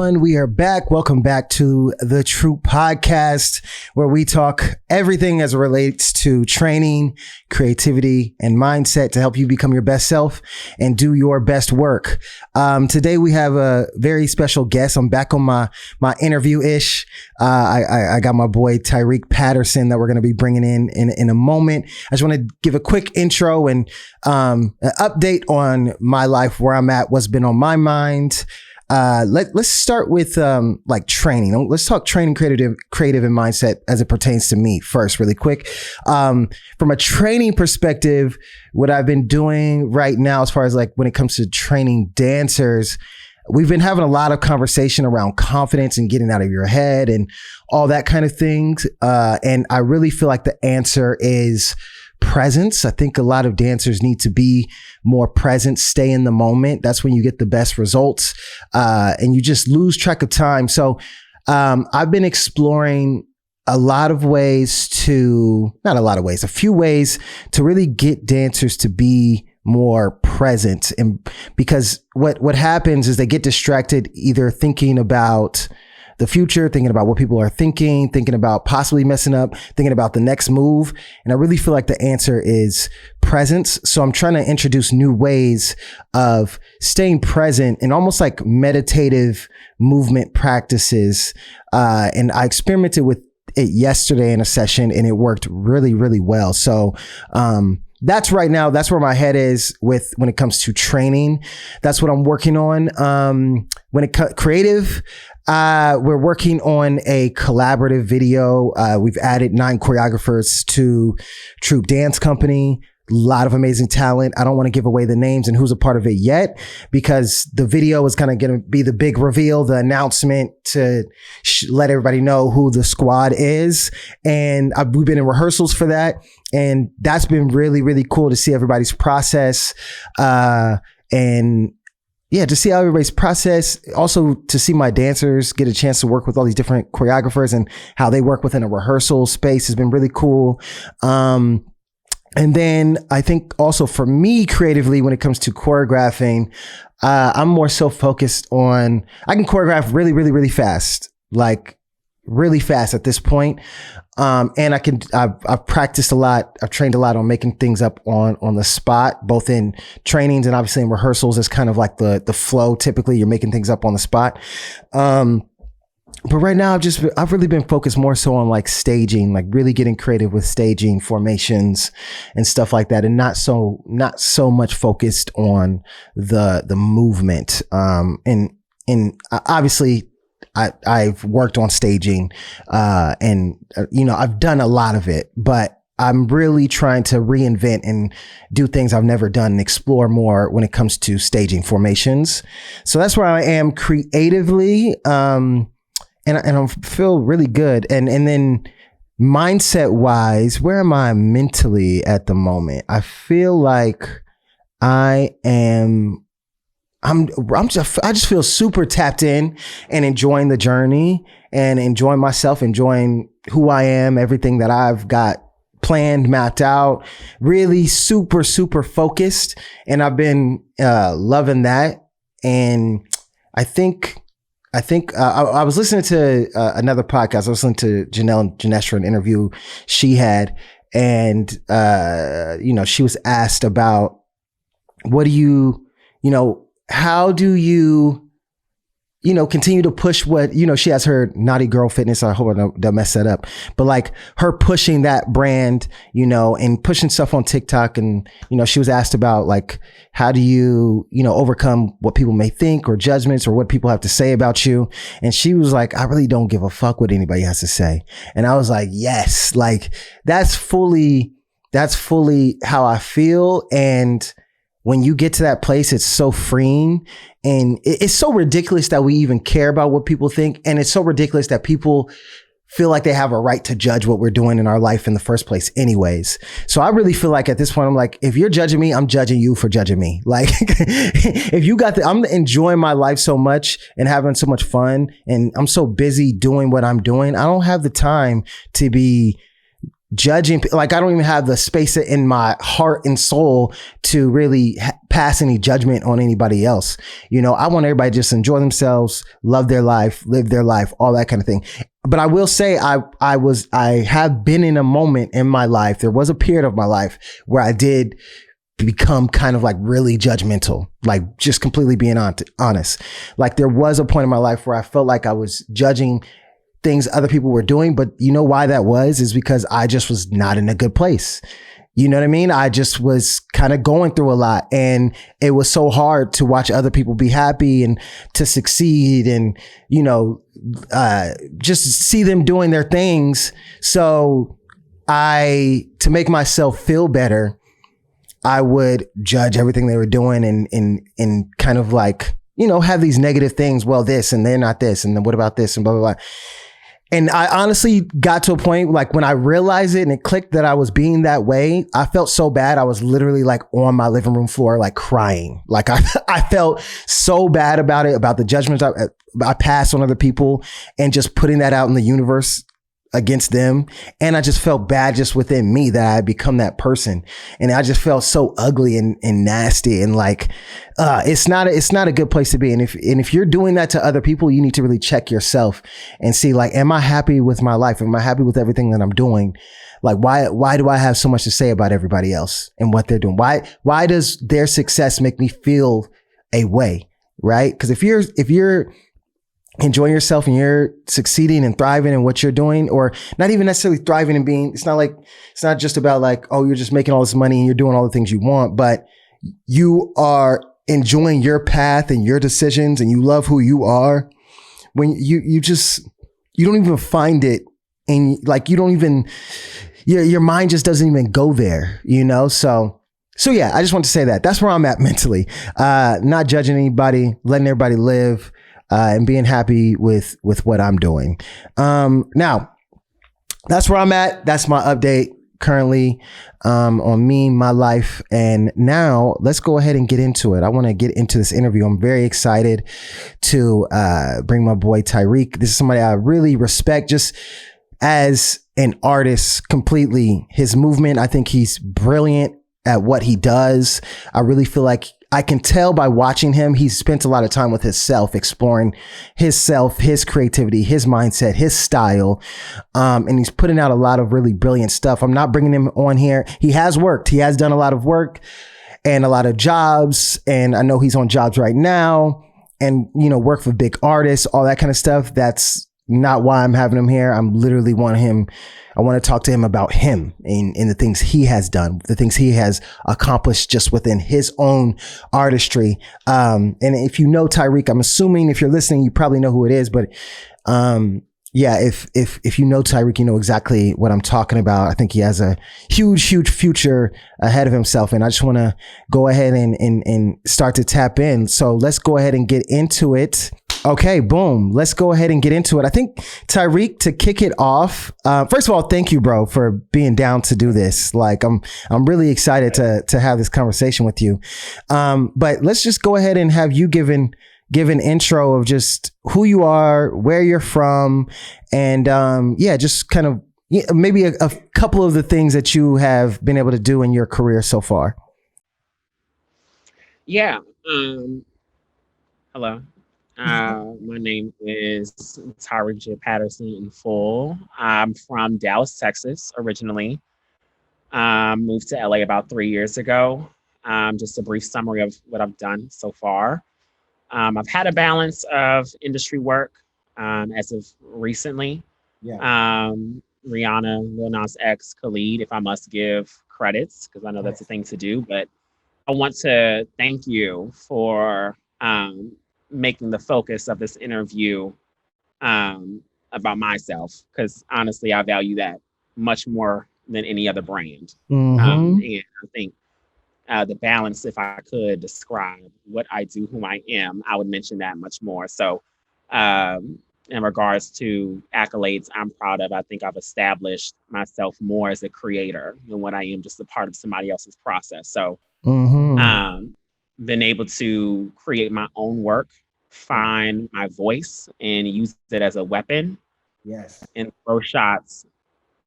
everyone. We are back. Welcome back to the TROUPE Podcast, where we talk everything as it relates to training, creativity, and mindset to help you become your best self and do your best work. Today we have a very special guest. I'm back on my interview-ish. I got my boy Tyrik Patterson that we're going to be bringing in a moment. I just want to give a quick intro and an update on my life, where I'm at, what's been on my mind. Let's start with like training. Let's talk training, creative and mindset as it pertains to me first, really quick. From a training perspective, what I've been doing right now, as far as like when it comes to training dancers, we've been having a lot of conversation around confidence and getting out of your head and all that kind of things. And I really feel like the answer is presence. I think a lot of dancers need to be more present, stay in the moment. That's when you get the best results, and you just lose track of time. So I've been exploring a few ways to really get dancers to be more present. And because what happens is they get distracted, either thinking about the future, thinking about what people are thinking about possibly messing up, thinking about the next move. And I really feel like the answer is presence. So I'm trying to introduce new ways of staying present and almost like meditative movement practices. And I experimented with it yesterday in a session and it worked really, really well. So, that's right now. That's where my head is when it comes to training. That's what I'm working on. When it creative, we're working on a collaborative video. We've added 9 choreographers to Troupe Dance Company. A lot of amazing talent. I don't want to give away the names and who's a part of it yet, because the video is kind of going to be the big reveal, the announcement to let everybody know who the squad is. And we've been in rehearsals for that. And that's been really, really cool to see everybody's process. And yeah, to see how everybody's process, also to see my dancers get a chance to work with all these different choreographers and how they work within a rehearsal space has been really cool. And then I think also for me creatively, when it comes to choreographing, I'm more so focused on, I can choreograph really, really, really fast, like really fast at this point. And I've practiced a lot. I've trained a lot on making things up on the spot, both in trainings and obviously in rehearsals. It's kind of like the flow. Typically you're making things up on the spot. But right now I've really been focused more so on like staging, like really getting creative with staging, formations and stuff like that. And not so much focused on the movement. And obviously I've worked on staging, and I've done a lot of it, but I'm really trying to reinvent and do things I've never done and explore more when it comes to staging formations. So that's where I am creatively. And I feel really good. And then mindset wise, where am I mentally at the moment? I feel like I just feel super tapped in and enjoying the journey and enjoying myself, enjoying who I am, everything that I've got planned, mapped out, really super, super focused. And I've been loving that. And I was listening to another podcast. I was listening to Janelle Janestra, an interview she had. And, she was asked about how do you, continue to push what, she has her Naughty Girl Fitness. I hope I don't mess that up. But like her pushing that brand, and pushing stuff on TikTok. And, she was asked about like, how do you, overcome what people may think or judgments or what people have to say about you? And she was like, I really don't give a fuck what anybody has to say. And I was like, yes, like that's fully how I feel. And when you get to that place, it's so freeing, and it's so ridiculous that we even care about what people think. And it's so ridiculous that people feel like they have a right to judge what we're doing in our life in the first place anyways. So I really feel like at this point, I'm like, if you're judging me, I'm judging you for judging me. Like if you I'm enjoying my life so much and having so much fun, and I'm so busy doing what I'm doing, I don't have the time to be judging. Like I don't even have the space in my heart and soul to really pass any judgment on anybody else. You know, I want everybody to just enjoy themselves, love their life, live their life, all that kind of thing. But I will say I have been in a moment in my life. There was a period of my life where I did become kind of like really judgmental, like just completely being honest. Like there was a point in my life where I felt like I was judging things other people were doing. But you know why that was? Is because I just was not in a good place. You know what I mean? I just was kind of going through a lot, and it was so hard to watch other people be happy and to succeed and, you know, just see them doing their things. So to make myself feel better, I would judge everything they were doing and kind of like, you know, have these negative things. Well, this and they're not this. And then what about this and blah, blah, blah. And I honestly got to a point like when I realized it and it clicked that I was being that way, I felt so bad. I was literally like on my living room floor, like crying. Like I felt so bad about it, about the judgments I passed on other people and just putting that out in the universe against them. And I just felt bad just within me that I had become that person. And I just felt so ugly and nasty. And like, it's not a good place to be. And if you're doing that to other people, you need to really check yourself and see, like, am I happy with my life? Am I happy with everything that I'm doing? Like, why do I have so much to say about everybody else and what they're doing? Why does their success make me feel a way? Right? Because if you're enjoying yourself and you're succeeding and thriving in what you're doing, or not even necessarily thriving and being, it's not just about like, oh, you're just making all this money and you're doing all the things you want, but you are enjoying your path and your decisions and you love who you are. When you don't even find it, and like, you don't even, your mind just doesn't even go there, you know? So yeah, I just want to say that that's where I'm at mentally, not judging anybody, letting everybody live, and being happy with what I'm doing. Now that's where I'm at. That's my update currently, on me, my life. And now let's go ahead and get into it. I want to get into this interview. I'm very excited to, bring my boy Tyrik. This is somebody I really respect just as an artist completely. His movement, I think he's brilliant at what he does. I really feel like I can tell by watching him, he's spent a lot of time with himself, exploring himself, his creativity, his mindset, his style. And he's putting out a lot of really brilliant stuff. I'm not bringing him on here. He has worked. He has done a lot of work and a lot of jobs. And I know he's on jobs right now and, you know, work for big artists, all that kind of stuff. That's not why I'm having him here. I'm literally I want to talk to him about him and the things he has done, the things he has accomplished just within his own artistry. And if you know Tyrik, I'm assuming if you're listening, you probably know who it is, but, yeah, if you know Tyrik, you know exactly what I'm talking about. I think he has a huge future ahead of himself. And I just want to go ahead and start to tap in. So let's go ahead and get into it. Okay, boom. Let's go ahead and get into it. I think Tyrik, to kick it off, first of all, thank you, bro, for being down to do this. Like, I'm really excited to have this conversation with you. But let's just go ahead and have you give an intro of just who you are, where you're from, and yeah, just kind of maybe a couple of the things that you have been able to do in your career so far. Yeah. Hello. My name is Tyrik J Patterson in full. I'm from Dallas, Texas, originally. Moved to LA about 3 years ago. Just a brief summary of what I've done so far. I've had a balance of industry work as of recently. Yeah. Rihanna, Lil Nas X, Khalid, if I must give credits, because I know that's a thing to do. But I want to thank you for making the focus of this interview about myself, because honestly, I value that much more than any other brand. Mm-hmm. And I think the balance, if I could describe what I do, whom I am, I would mention that much more. So in regards to accolades I'm proud of, I think I've established myself more as a creator than what I am just a part of somebody else's process. So been able to create my own work, find my voice, and use it as a weapon. Yes. And throw shots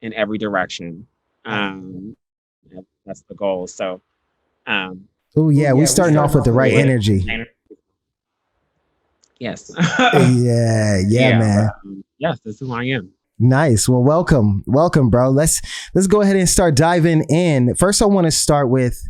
in every direction. That's the goal. So Oh yeah, we starting off with the right energy. Yes. Yeah, man. Yes, this is who I am. Nice. Well, welcome, bro. Let's go ahead and start diving in. First, I want to start with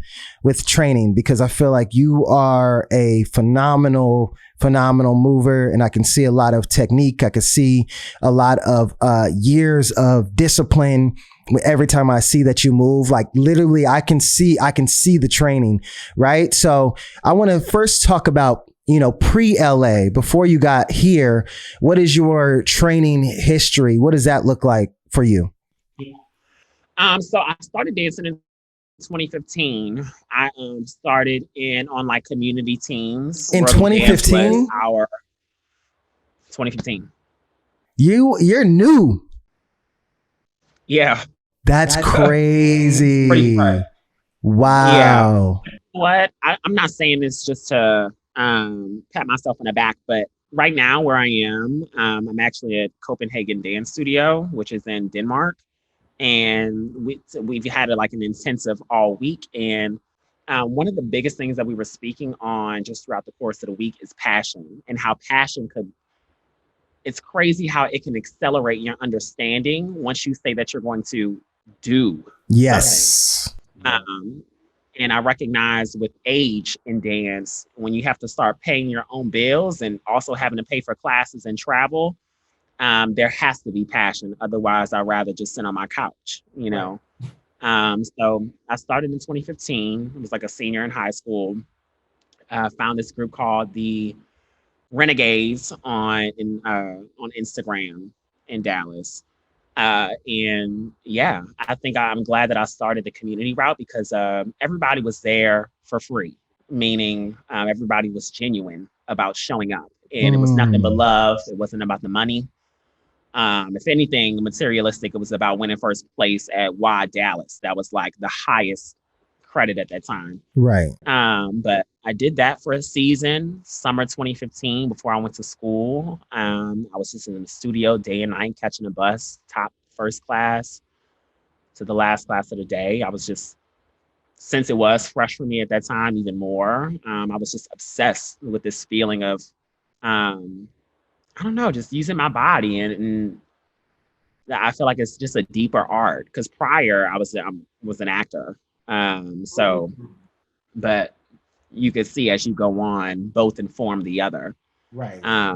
training, because I feel like you are a phenomenal mover, and I can see a lot of technique. I can see a lot of years of discipline. Every time I see that you move, like literally, I can see the training, right? So I want to first talk about, pre-LA, before you got here. What is your training history? What does that look like for you? So I started dancing in 2015. I started on like community teams. In 2015? 2015. You're new. Yeah. That's crazy. Wow. Yeah. What? I'm not saying this just to pat myself on the back, but right now where I am, I'm actually at Copenhagen Dance Studio, which is in Denmark. And we've had like an intensive all week. And one of the biggest things that we were speaking on just throughout the course of the week is passion, and how passion it's crazy how it can accelerate your understanding once you say that you're going to do. Yes. And I recognize with age in dance, when you have to start paying your own bills and also having to pay for classes and travel, there has to be passion. Otherwise, I'd rather just sit on my couch, So I started in 2015. I was like a senior in high school. Found this group called the Renegades on Instagram in Dallas. And yeah, I think I'm glad that I started the community route, because everybody was there for free, meaning everybody was genuine about showing up, and it was nothing but love. It wasn't about the money. If anything, materialistic, it was about winning first place at Y Dallas. That was like the highest credit at that time. Right. But I did that for a season, summer 2015, before I went to school. I was just in the studio day and night, catching a bus, top first class to the last class of the day. I was just, since it was fresh for me at that time, even more, I was just obsessed with this feeling of, I don't know, just using my body. And I feel like it's just a deeper art, because prior I was an actor. But you could see as you go on, both inform the other. Right. Yeah,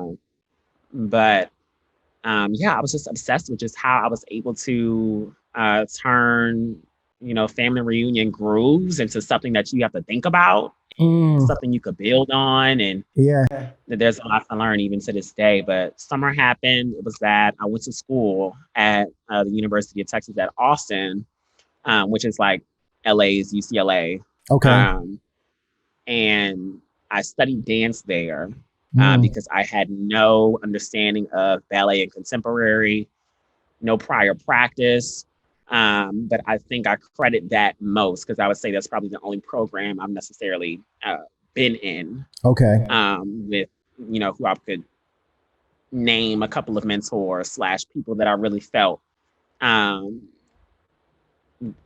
I was just obsessed with just how I was able to turn, family reunion grooves into something that you have to think about, something you could build on. And yeah, there's a lot to learn even to this day. But summer happened. It was that I went to school at the University of Texas at Austin, which is like LA's UCLA. Okay. And I studied dance there because I had no understanding of ballet and contemporary, no prior practice. But I think I credit that most, because I would say that's probably the only program I've necessarily been in. Okay. With, who I could name a couple of mentors / people that I really felt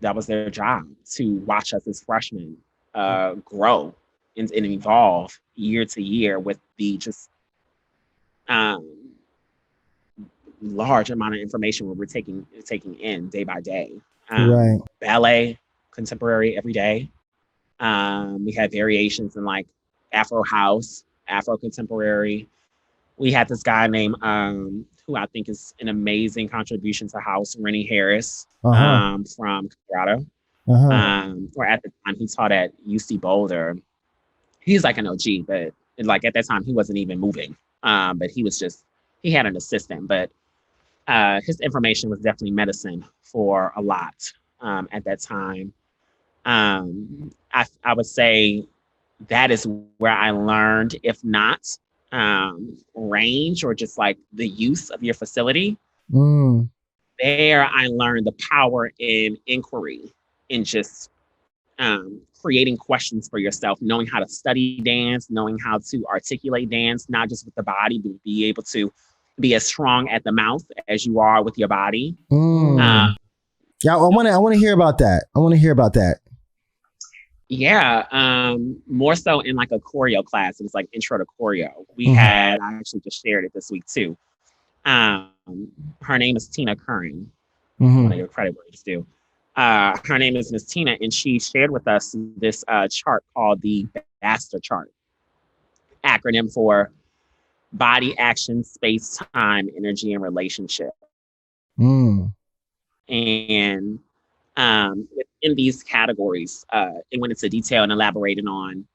that was their job, to watch us as freshmen grow and evolve year to year with the just large amount of information we're taking in day by day. Right. Ballet, contemporary every day. We had variations in like Afro house, Afro contemporary. We had this guy named who I think is an amazing contribution to house, Rennie Harris, from Colorado. Or at the time he taught at UC Boulder. He's like an OG, but like at that time he wasn't even moving. But he had an assistant, but his information was definitely medicine for a lot at that time. I would say that is where I learned, if not range or just like the use of your facility. There I learned the power in inquiry, in just creating questions for yourself, knowing how to study dance, knowing how to articulate dance, not just with the body, but be able to be as strong at the mouth as you are with your body. Yeah, I want to hear about that. Yeah, more so in like a choreo class. It was like intro to choreo. We had, I actually just shared it this week too. Her name is Tina Curran. I want to give credit where it's due. Her name is Miss Tina, and she shared with us this chart called the BASTA chart, acronym for body, action, space, time, energy, and relationship. And within these categories, it went into detail and elaborated on,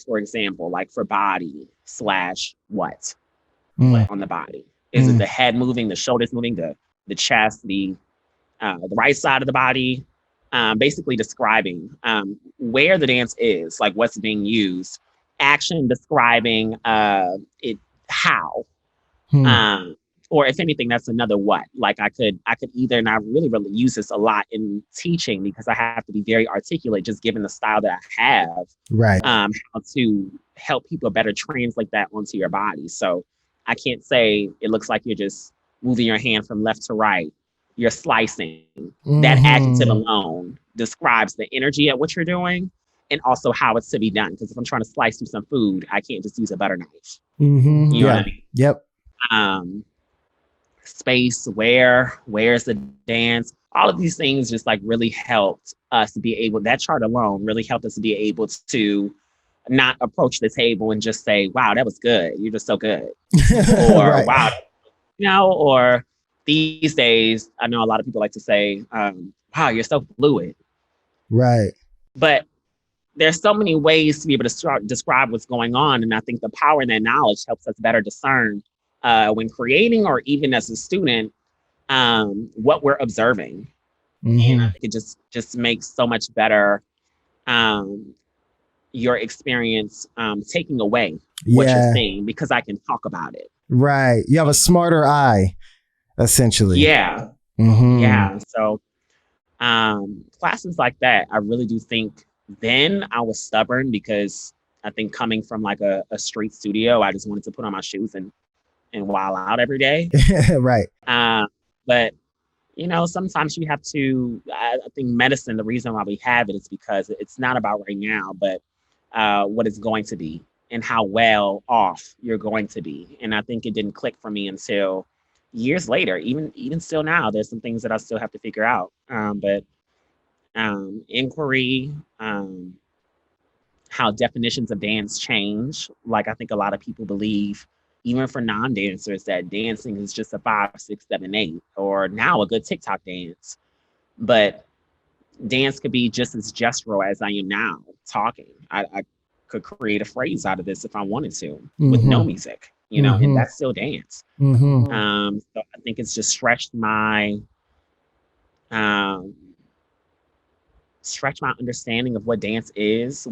for example, like for body / what on the body. Is it the head moving, the shoulders moving, the chest, the right side of the body? Basically describing where the dance is, like what's being used. Action describing it how. Or if anything, that's another what. Like I could either, and I really use this a lot in teaching because I have to be very articulate, just given the style that I have. Right. How to help people better translate that onto your body. So I can't say it looks like you're just moving your hand from left to right. You're slicing. That adjective alone describes the energy of what you're doing and also how it's to be done. Because if I'm trying to slice through some food, I can't just use a butter knife. You know what I mean? Yep. Space, where's the dance? All of these things just like really helped us to be able, that chart alone really helped us to be able to not approach the table and just say, wow, that was good. You're just so good. Or right. wow, or these days, I know a lot of people like to say, wow, you're so fluid. Right. But there's so many ways to be able to describe what's going on. And I think the power in that knowledge helps us better discern when creating or even as a student, what we're observing. And I think it just makes so much better your experience taking away what you're seeing because I can talk about it. Right. You have a smarter eye, essentially. Yeah. Yeah. So classes like that, I really do think then I was stubborn because I think coming from like a street studio, I just wanted to put on my shoes and wild out every day. Right. But, you know, sometimes you have to, I think medicine, the reason why we have it is because it's not about right now, but what it's going to be and how well off you're going to be. And I think it didn't click for me until years later. Even still now, there's some things that I still have to figure out. But inquiry, how definitions of dance change. Like I think a lot of people believe, even for non-dancers, that dancing is just a 5, 6, 7, 8, or now a good TikTok dance. But dance could be just as gestural as I am now talking. I could create a phrase out of this if I wanted to with no music, you know, and that's still dance. So I think it's just stretched my understanding of what dance is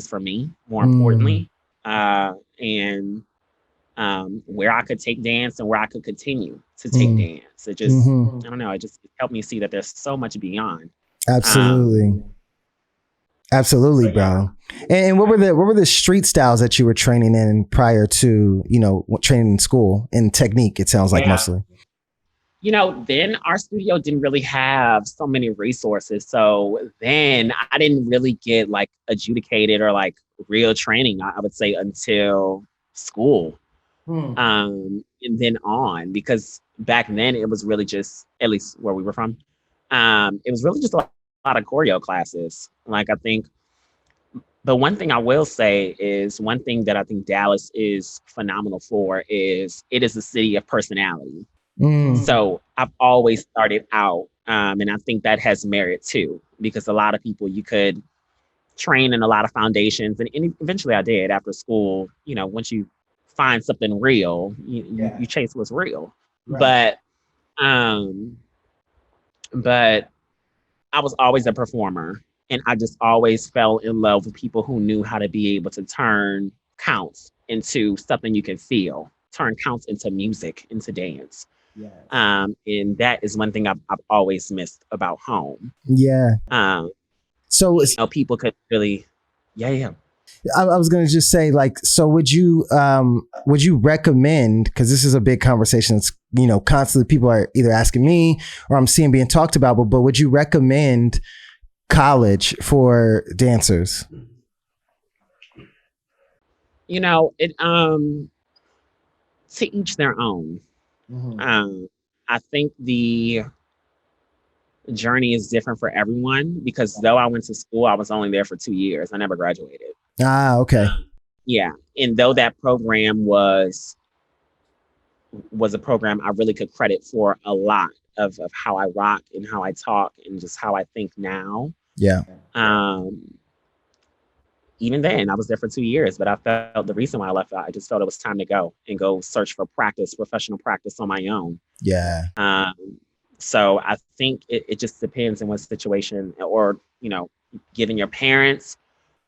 for me, more importantly, and where I could take dance and where I could continue to take dance. It just, I don't know, it just helped me see that there's so much beyond. Absolutely. Absolutely, bro. And what were the street styles that you were training in prior to, you know, training in school in technique? It sounds like mostly. You know, then our studio didn't really have so many resources. So then I didn't really get like adjudicated or like real training, I would say, until school. And then on, because back then it was really just, at least where we were from, it was really just a lot of choreo classes. Like I think, but one thing I will say is one thing that I think Dallas is phenomenal for is it is a city of personality. So I've always started out, and I think that has merit too, because a lot of people you could train in a lot of foundations, and eventually I did after school. You know, once you find something real, you chase what's real. Right. But I was always a performer, and I just always fell in love with people who knew how to be able to turn counts into something you can feel, turn counts into music, into dance. Yes. And that is one thing I've always missed about home. Yeah. So you know, people could really, I was going to just say, like, so would you recommend, because this is a big conversation that's, you know, constantly people are either asking me or I'm seeing being talked about, but would you recommend college for dancers? It to each their own. I think the journey is different for everyone because though I went to school, I was only there for 2 years. I never graduated. Okay. Yeah. And though that program was a program I really could credit for a lot of how I rock and how I talk and just how I think now. Yeah. Even then, I was there for 2 years, but I felt the reason why I left, I just felt it was time to go and go search for professional practice on my own. Yeah. So I think it just depends on what situation or, given your parents.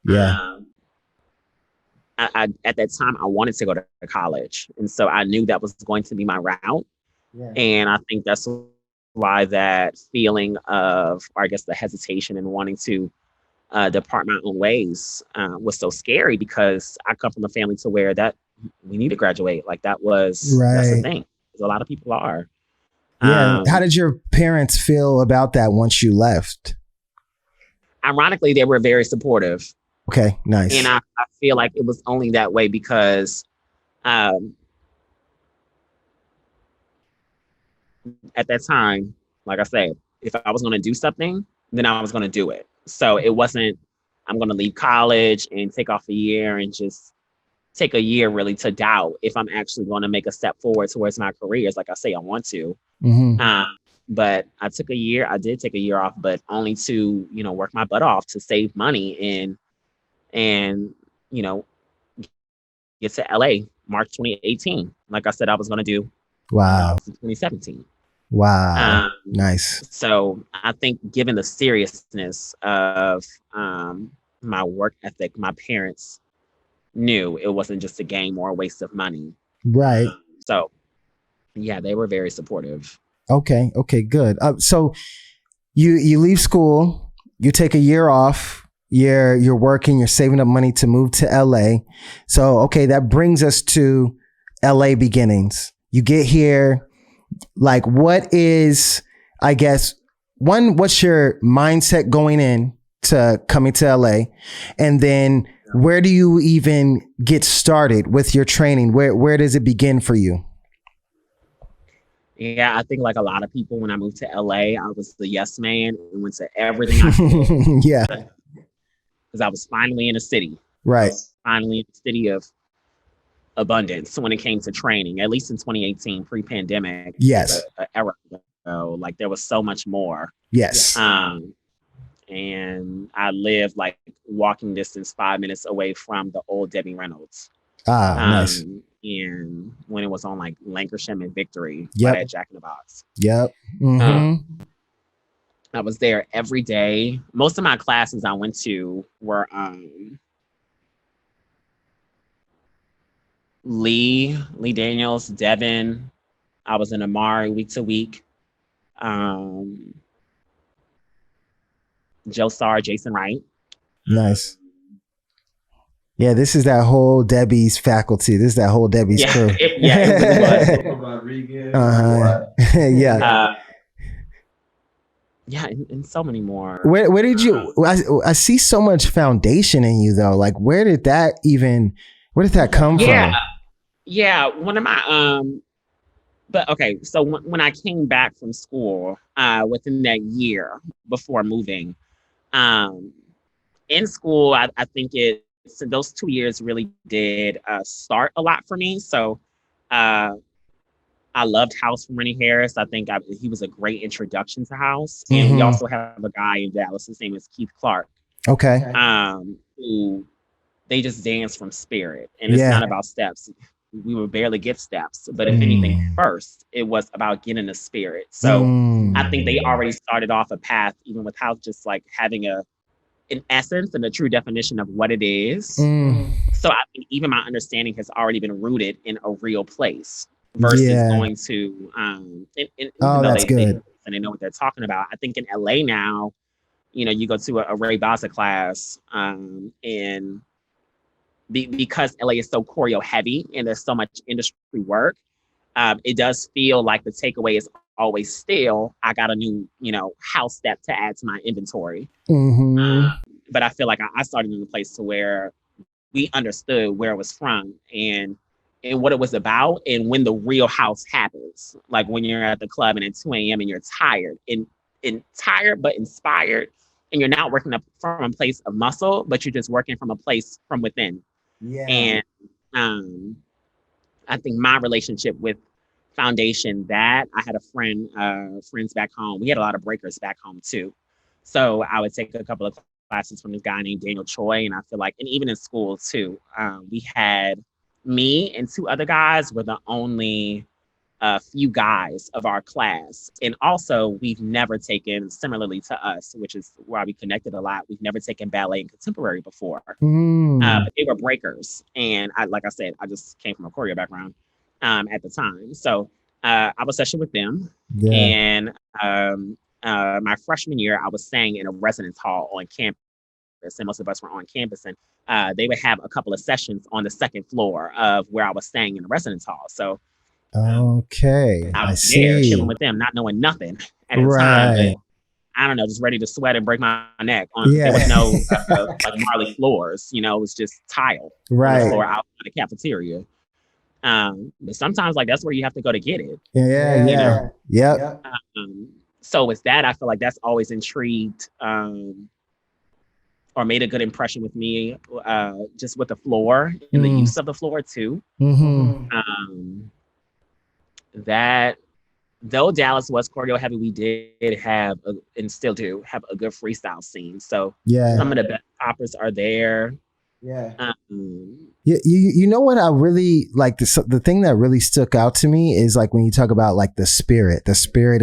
Yeah. I at that time, I wanted to go to college. And so I knew that was going to be my route. Yeah. And I think that's why that feeling of, or I guess the hesitation and wanting to depart my own ways was so scary because I come from a family to where that we need to graduate. Like that's the thing. A lot of people are. Yeah. How did your parents feel about that once you left? Ironically, they were very supportive. Okay, nice. And I feel like it was only that way because at that time, like I said, if I was going to do something, then I was going to do it. So it wasn't, I'm going to leave college and take off a year and just take a year really to doubt if I'm actually going to make a step forward towards my career. Like I say, I want to. But I took a year. I did take a year off, but only to, work my butt off to save money and get to LA March 2018. Like I said, I was going to do. Wow. 2017. Wow. Nice. So I think given the seriousness of my work ethic, my parents knew it wasn't just a game or a waste of money. Right. So yeah, they were very supportive. Okay, good. So you leave school, you take a year off, you're working, you're saving up money to move to LA. So, okay, that brings us to LA beginnings. You get here, like what is, I guess, what's your mindset going in to coming to LA? And then where do you even get started with your training? Where does it begin for you? Yeah, I think like a lot of people, when I moved to LA, I was the yes man and went to everything I could. Yeah. Because I was finally in a city. Right. Finally in a city of abundance when it came to training, at least in 2018, pre-pandemic. Yes. An era ago, like there was so much more. Yes. And I lived like walking distance 5 minutes away from the old Debbie Reynolds. Nice. And when it was on like Lancashire and Victory, yep. Right at Jack in the Box. Yep. I was there every day. Most of my classes I went to were Lee Daniels, Devin. I was in Amari week to week. Joe Sarr, Jason Wright. Nice. Yeah, this is that whole Debbie's faculty. This is that whole Debbie's crew. It really was. Yeah, and so many more. Where did you? I see so much foundation in you though. Like, where did that come from? Yeah, one of my But okay, so when I came back from school, within that year before moving, in school, I think those 2 years really did start a lot for me. So I loved House from Rennie Harris. I think he was a great introduction to House. And we also have a guy in Dallas. His name is Keith Clark. Okay. Who they just dance from spirit. And it's not about steps. We would barely get steps. But if anything, first, it was about getting the spirit. So I think they already started off a path, even with House, just like having an essence and a true definition of what it is. So I think even my understanding has already been rooted in a real place versus going to that's good. And they know what they're talking about. I think in LA now, you go to a Ray Baza class, and because LA is so choreo heavy and there's so much industry work, it does feel like the takeaway is always still, I got a new, house step to add to my inventory. Mm-hmm. But I feel like I started in a place to where we understood where it was from and what it was about, and when the real house happens, like when you're at the club and at 2 a.m. and you're tired and tired but inspired, and you're not working up from a place of muscle, but you're just working from a place from within. Yeah. And I think my relationship with foundation, that I had friends back home. We had a lot of breakers back home too. So I would take a couple of classes from this guy named Daniel Choi. And I feel like, and even in school too, we had me and 2 other guys were the only few guys of our class. And also we've never taken, similarly to us, which is why we connected a lot, we've never taken ballet and contemporary before. But they were breakers. And like I said, I just came from a choreo background at the time. So I was session with them. Yeah. And my freshman year, I was staying in a residence hall on campus, and most of us were on campus. And they would have a couple of sessions on the second floor of where I was staying in the residence hall. So okay, I was there chilling with them, not knowing nothing at the time. But I don't know, just ready to sweat and break my neck. There was no like Marley floors, it was just tile on the floor out in the cafeteria. But sometimes like that's where you have to go to get it. Yep. So with that, I feel like that's always intrigued or made a good impression with me, just with the floor and the use of the floor too. That though Dallas was choreo heavy, we did have and still do have a good freestyle scene. So some of the best poppers are there. You know what I really like, the thing that really stuck out to me is like when you talk about like the spirit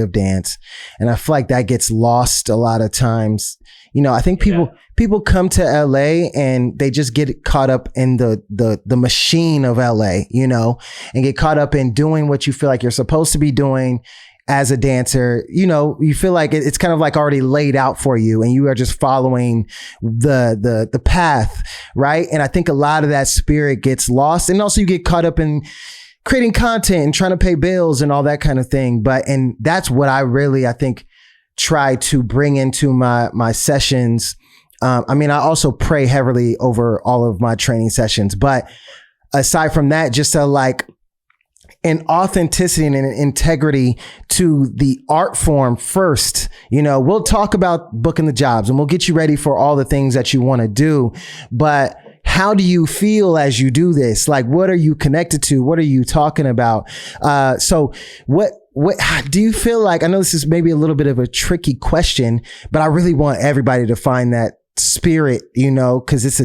of dance, and I feel like that gets lost a lot of times. I think people come to LA and they just get caught up in the machine of LA, and get caught up in doing what you feel like you're supposed to be doing as a dancer. You feel like it's kind of like already laid out for you, and you are just following the path, right? And I think a lot of that spirit gets lost, and also you get caught up in creating content and trying to pay bills and all that kind of thing. And that's what I think try to bring into my sessions. I also pray heavily over all of my training sessions, but aside from that, just an authenticity and an integrity to the art form first. We'll talk about booking the jobs and we'll get you ready for all the things that you want to do, but how do you feel as you do this? Like, what are you connected to? What are you talking about? So what do you feel like? I know this is maybe a little bit of a tricky question, but I really want everybody to find that spirit, because it's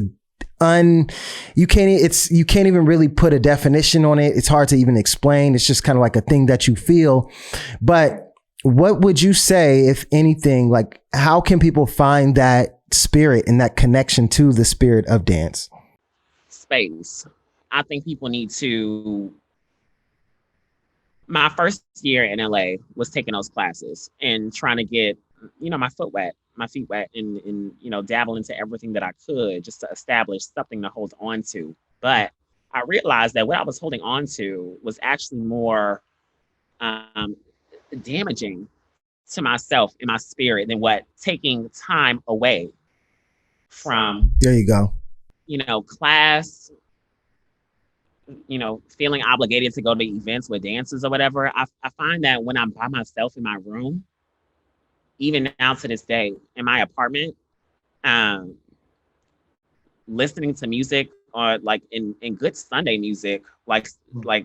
you can't even really put a definition on it. It's hard to even explain. It's just kind of like a thing that you feel. But what would you say, if anything, like how can people find that spirit and that connection to the spirit of dance? Space. I think people need to. My first year in LA was taking those classes and trying to get, my feet wet and dabble into everything that I could just to establish something to hold on to. But I realized that what I was holding on to was actually more damaging to myself and my spirit than what taking time away from. There you go. Class, feeling obligated to go to events with dancers or whatever. I find that when I'm by myself in my room, even now to this day in my apartment, listening to music or like in good Sunday music, like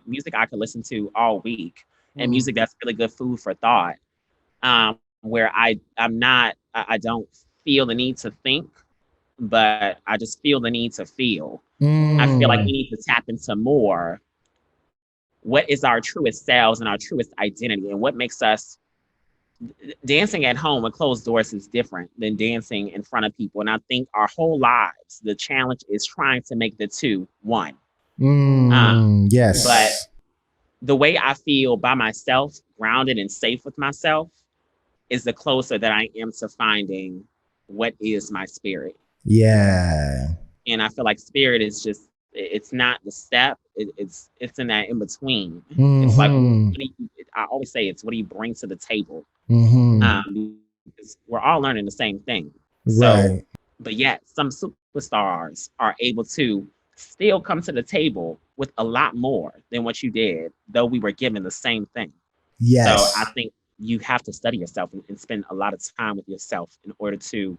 music I could listen to all week, and music that's really good food for thought, where I don't feel the need to think, but I just feel the need to feel. I feel like we need to tap into more what is our truest selves and our truest identity, and what makes us. Dancing at home with closed doors is different than dancing in front of people. And I think our whole lives, the challenge is trying to make the two one. Yes. But the way I feel by myself, grounded and safe with myself, is the closer that I am to finding what is my spirit. Yeah. And I feel like spirit is just, it's not the step. It's in that in between. It's like, I always say it's what do you bring to the table? Mm-hmm. Because we're all learning the same thing. So, Right. but yet some superstars are able to still come to the table with a lot more than what you did, though we were given the same thing. So I Yes. think you have to study yourself and spend a lot of time with yourself in order to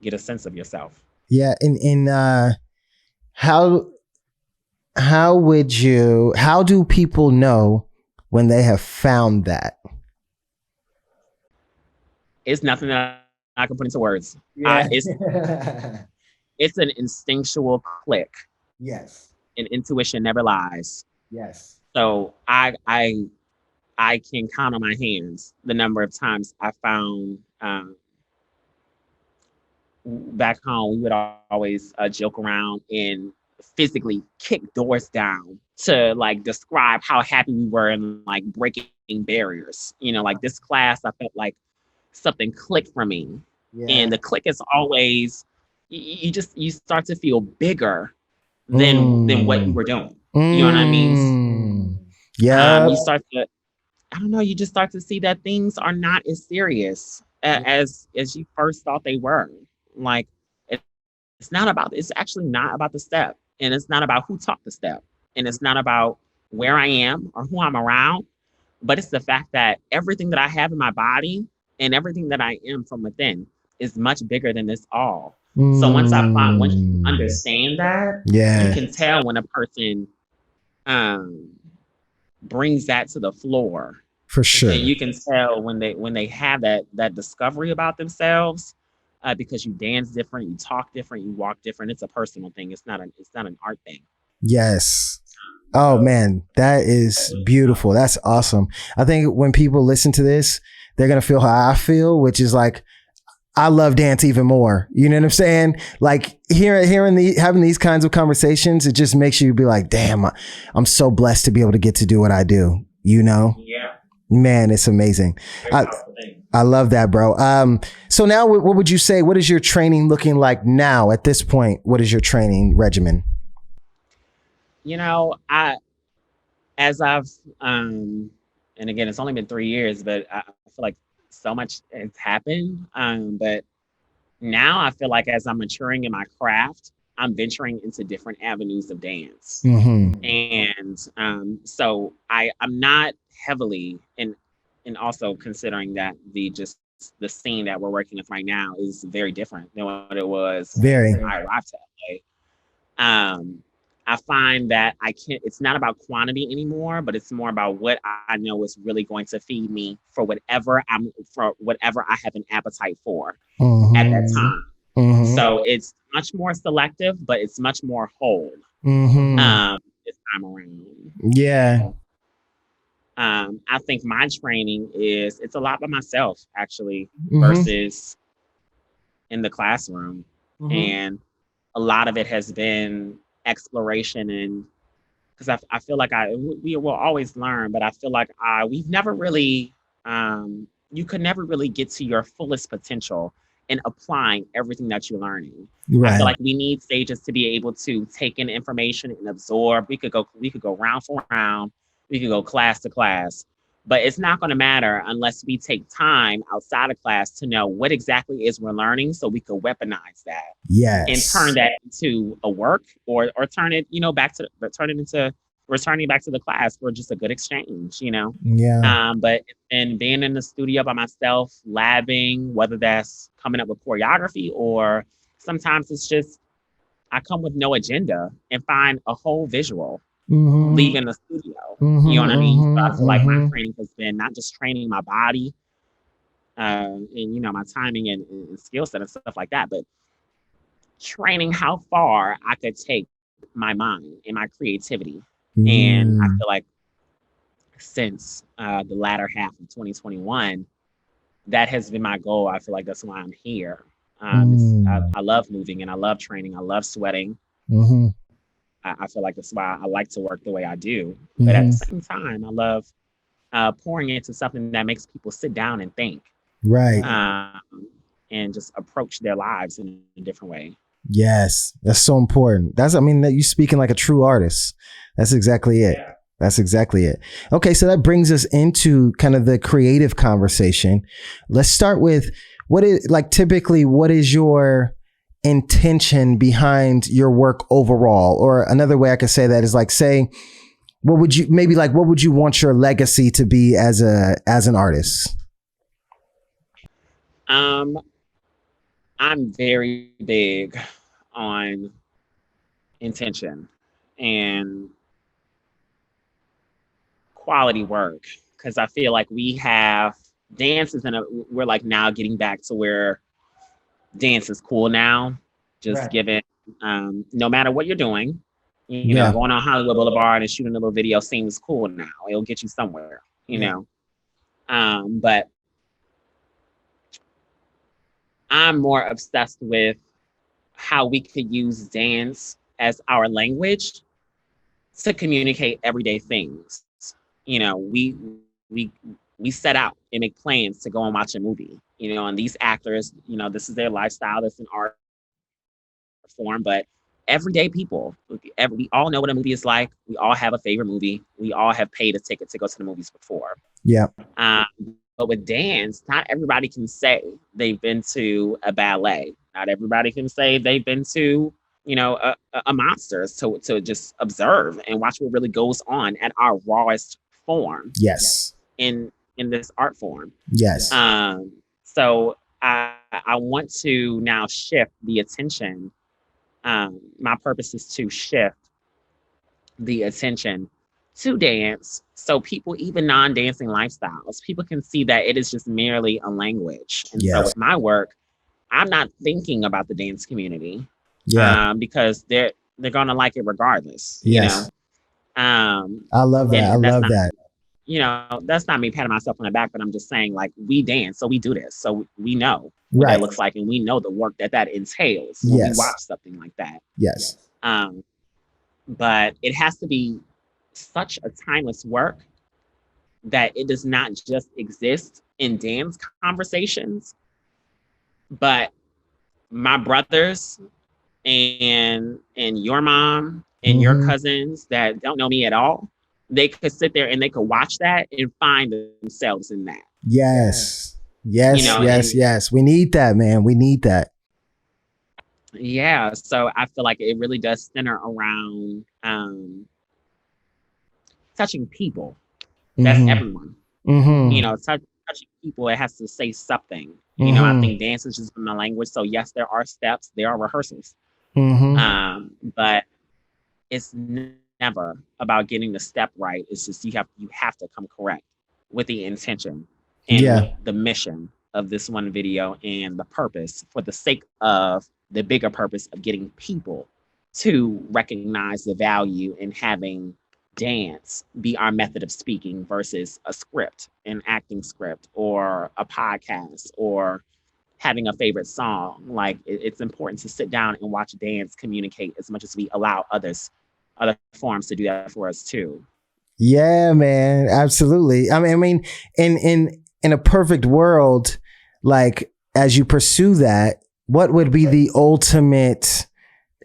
get a sense of yourself. Yeah. And how how do people know when they have found that? It's nothing that I can put into words. Yeah. It's an instinctual click, Yes. and intuition never lies. Yes. So I can count on my hands the number of times I found back home. We would always joke around and physically kick doors down to like describe how happy we were and like breaking barriers. You know, like this class, I felt like something clicked for me, Yeah. and the click is always you start to feel bigger than what you were doing. You know what I mean? Yeah. You start to, I don't know, you just start to see that things are not as serious as you first thought they were. Like it's not about, it's actually not about the step, and it's not about who taught the step, and it's not about where I am or who I'm around, but it's the fact that everything that I have in my body and everything that I am from within is much bigger than this all. So once you understand that, yeah, you can tell when a person um, brings that to the floor, for sure. and you can tell when they have that discovery about themselves, because you dance different, you talk different, you walk different. It's a personal thing. It's not an art thing. Yes. Oh man, that is beautiful. That's awesome. I think when people listen to this, they're gonna feel how I feel, which is like, I love dance even more. You know what I'm saying? Like having these kinds of conversations, it just makes you be like, damn, I'm so blessed to be able to get to do what I do. You know? Yeah. Man, it's amazing. I love that, bro. So now what would you say? What is your training looking like now at this point? What is your training regimen? You know, as I've and again, it's only been 3 years, but I feel like so much has happened. But now I feel like as I'm maturing in my craft, I'm venturing into different avenues of dance. Mm-hmm. And so I'm not heavily and also considering that the scene that we're working with right now is very different than what it was Very. when I arrived to LA. I find that it's not about quantity anymore, but it's more about what I know is really going to feed me for whatever I have an appetite for at that time. Mm-hmm. So it's much more selective, but it's much more whole this time around. Yeah. I think my training it's a lot by myself actually versus in the classroom. And a lot of it has been exploration, and because I feel like we will always learn, but I feel like we've never really you could never really get to your fullest potential in applying everything that you're learning. Right. I feel like we need stages to be able to take in information and absorb. We could go round for round, we could go class to class, but it's not going to matter unless we take time outside of class to know what exactly is we're learning, so we could weaponize that. Yes. And turn that into a work, or turn it, returning back to the class for just a good exchange, Yeah. But and being in the studio by myself, labbing, whether that's coming up with choreography, or sometimes it's just I come with no agenda and find a whole visual leaving the studio. You know what I mean? So I feel like my training has been not just training my body, and my timing and skill set and stuff like that, but training how far I could take my mind and my creativity. And I feel like since the latter half of 2021, that has been my goal. I feel like that's why I'm here. I love moving, and I love training. I love sweating. I feel like that's why I like to work the way I do. But at the same time, I love pouring into something that makes people sit down and think. Right. And just approach their lives in a different way. Yes, that's so important. That you speaking like a true artist. That's exactly it. That's exactly it. Okay, so that brings us into kind of the creative conversation. Let's start with typically what is your intention behind your work overall? Or another way I could say that is like, say, what would you want your legacy to be as an artist? I'm very big on intention and quality work, because I feel like we have dances we're like now getting back to where dance is cool now. Just given, no matter what you're doing, you know, going on Hollywood Boulevard and shooting a little video seems cool now. It'll get you somewhere, you know. But I'm more obsessed with how we could use dance as our language to communicate everyday things. You know, we set out and make plans to go and watch a movie, you know, and these actors, you know, this is their lifestyle, that's an art form, but everyday people, we all know what a movie is like. We all have a favorite movie. We all have paid a ticket to go to the movies before. Yeah. But with dance, not everybody can say they've been to a ballet. Not everybody can say they've been to, you know, a monsters to just observe and watch what really goes on at our rawest form. Yes. In this art form. Yes. So I want to now shift the attention. My purpose is to shift the attention to dance, so people, even non-dancing lifestyles, people can see that it is just merely a language. And so with my work, I'm not thinking about the dance community, because they're gonna like it regardless. Yes. You know, I love that. I love that. You know, that's not me patting myself on the back, but I'm just saying, like, we dance, so we do this, so we know what that looks like, and we know the work that entails when we watch something like that. Yes. But it has to be such a timeless work that it does not just exist in dance conversations, but my brothers and your mom and your cousins that don't know me at all, they could sit there and they could watch that and find themselves in that. Yes. Yes. You know, yes. We need that, man. We need that. Yeah. So I feel like it really does center around touching people. That's everyone. You know, touching people, it has to say something. You know, I think dance is just my language. So yes, there are steps, there are rehearsals. But it's never about getting the step right. It's just you have to come correct with the intention and with the mission of this one video and the purpose, for the sake of the bigger purpose of getting people to recognize the value in having dance be our method of speaking versus a script, an acting script, or a podcast, or having a favorite song. Like, it's important to sit down and watch dance communicate as much as we allow other forms to do that for us too. Yeah, man, absolutely. I mean, in a perfect world, like, as you pursue that, what would be the ultimate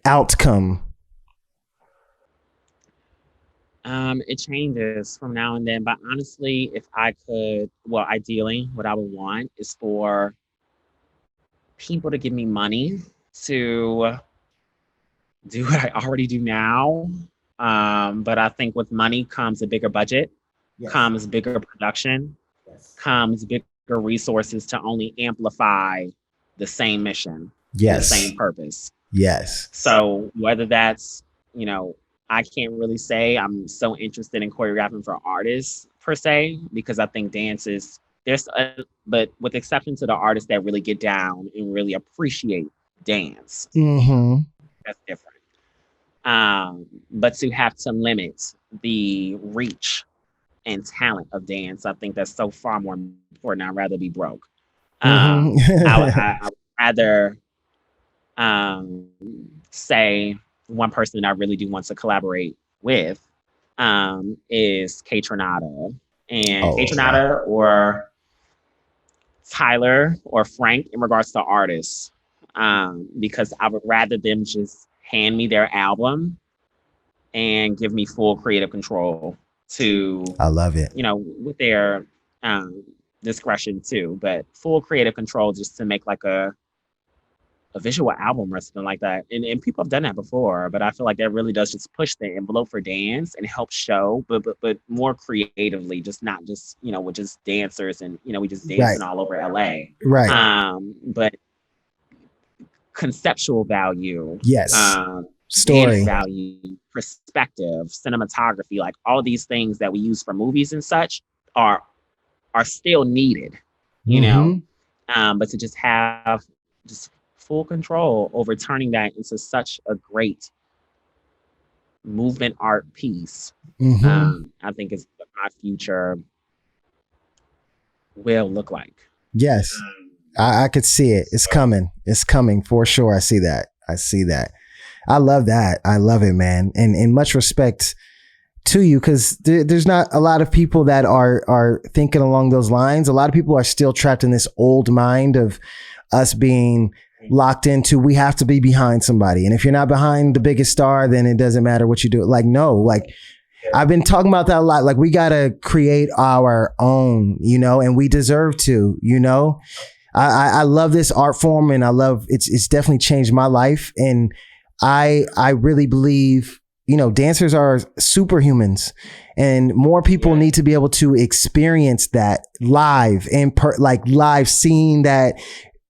outcome? It changes from now and then, but honestly, if I could, well, ideally, what I would want is for people to give me money to do what I already do now. But I think with money comes a bigger budget, comes bigger production, comes bigger resources to only amplify the same mission, the same purpose. So whether that's, you know, I can't really say I'm so interested in choreographing for artists per se, because I think dance is, but with exception to the artists that really get down and really appreciate dance, that's different. But to have to limit the reach and talent of dance, I think that's so far more important. I'd rather be broke. I would rather say one person that I really do want to collaborate with is K Tronada. And K Tronada or Tyler or Frank in regards to artists. Because I would rather them just hand me their album and give me full creative control to, I love it. with their discretion too, but full creative control just to make like a visual album or something like that. And people have done that before, but I feel like that really does just push the envelope for dance and help show, but more creatively, just not just, with just dancers and, we just dancing all over LA. Right. But conceptual value. Yes. Story value, perspective, cinematography, like all these things that we use for movies and such are still needed, but to just have just full control over turning that into such a great movement art piece, I think is what my future will look like. Yes. I could see it. It's coming. It's coming for sure. I see that. I love that. I love it, man. And much respect to you, because there's not a lot of people that are thinking along those lines. A lot of people are still trapped in this old mind of us being locked into, we have to be behind somebody. And if you're not behind the biggest star, then it doesn't matter what you do. Like, no, like I've been talking about that a lot. Like we got to create our own, and we deserve to, I love this art form, and I love it's definitely changed my life. And I really believe, dancers are superhumans, and more people need to be able to experience that live and live, seeing that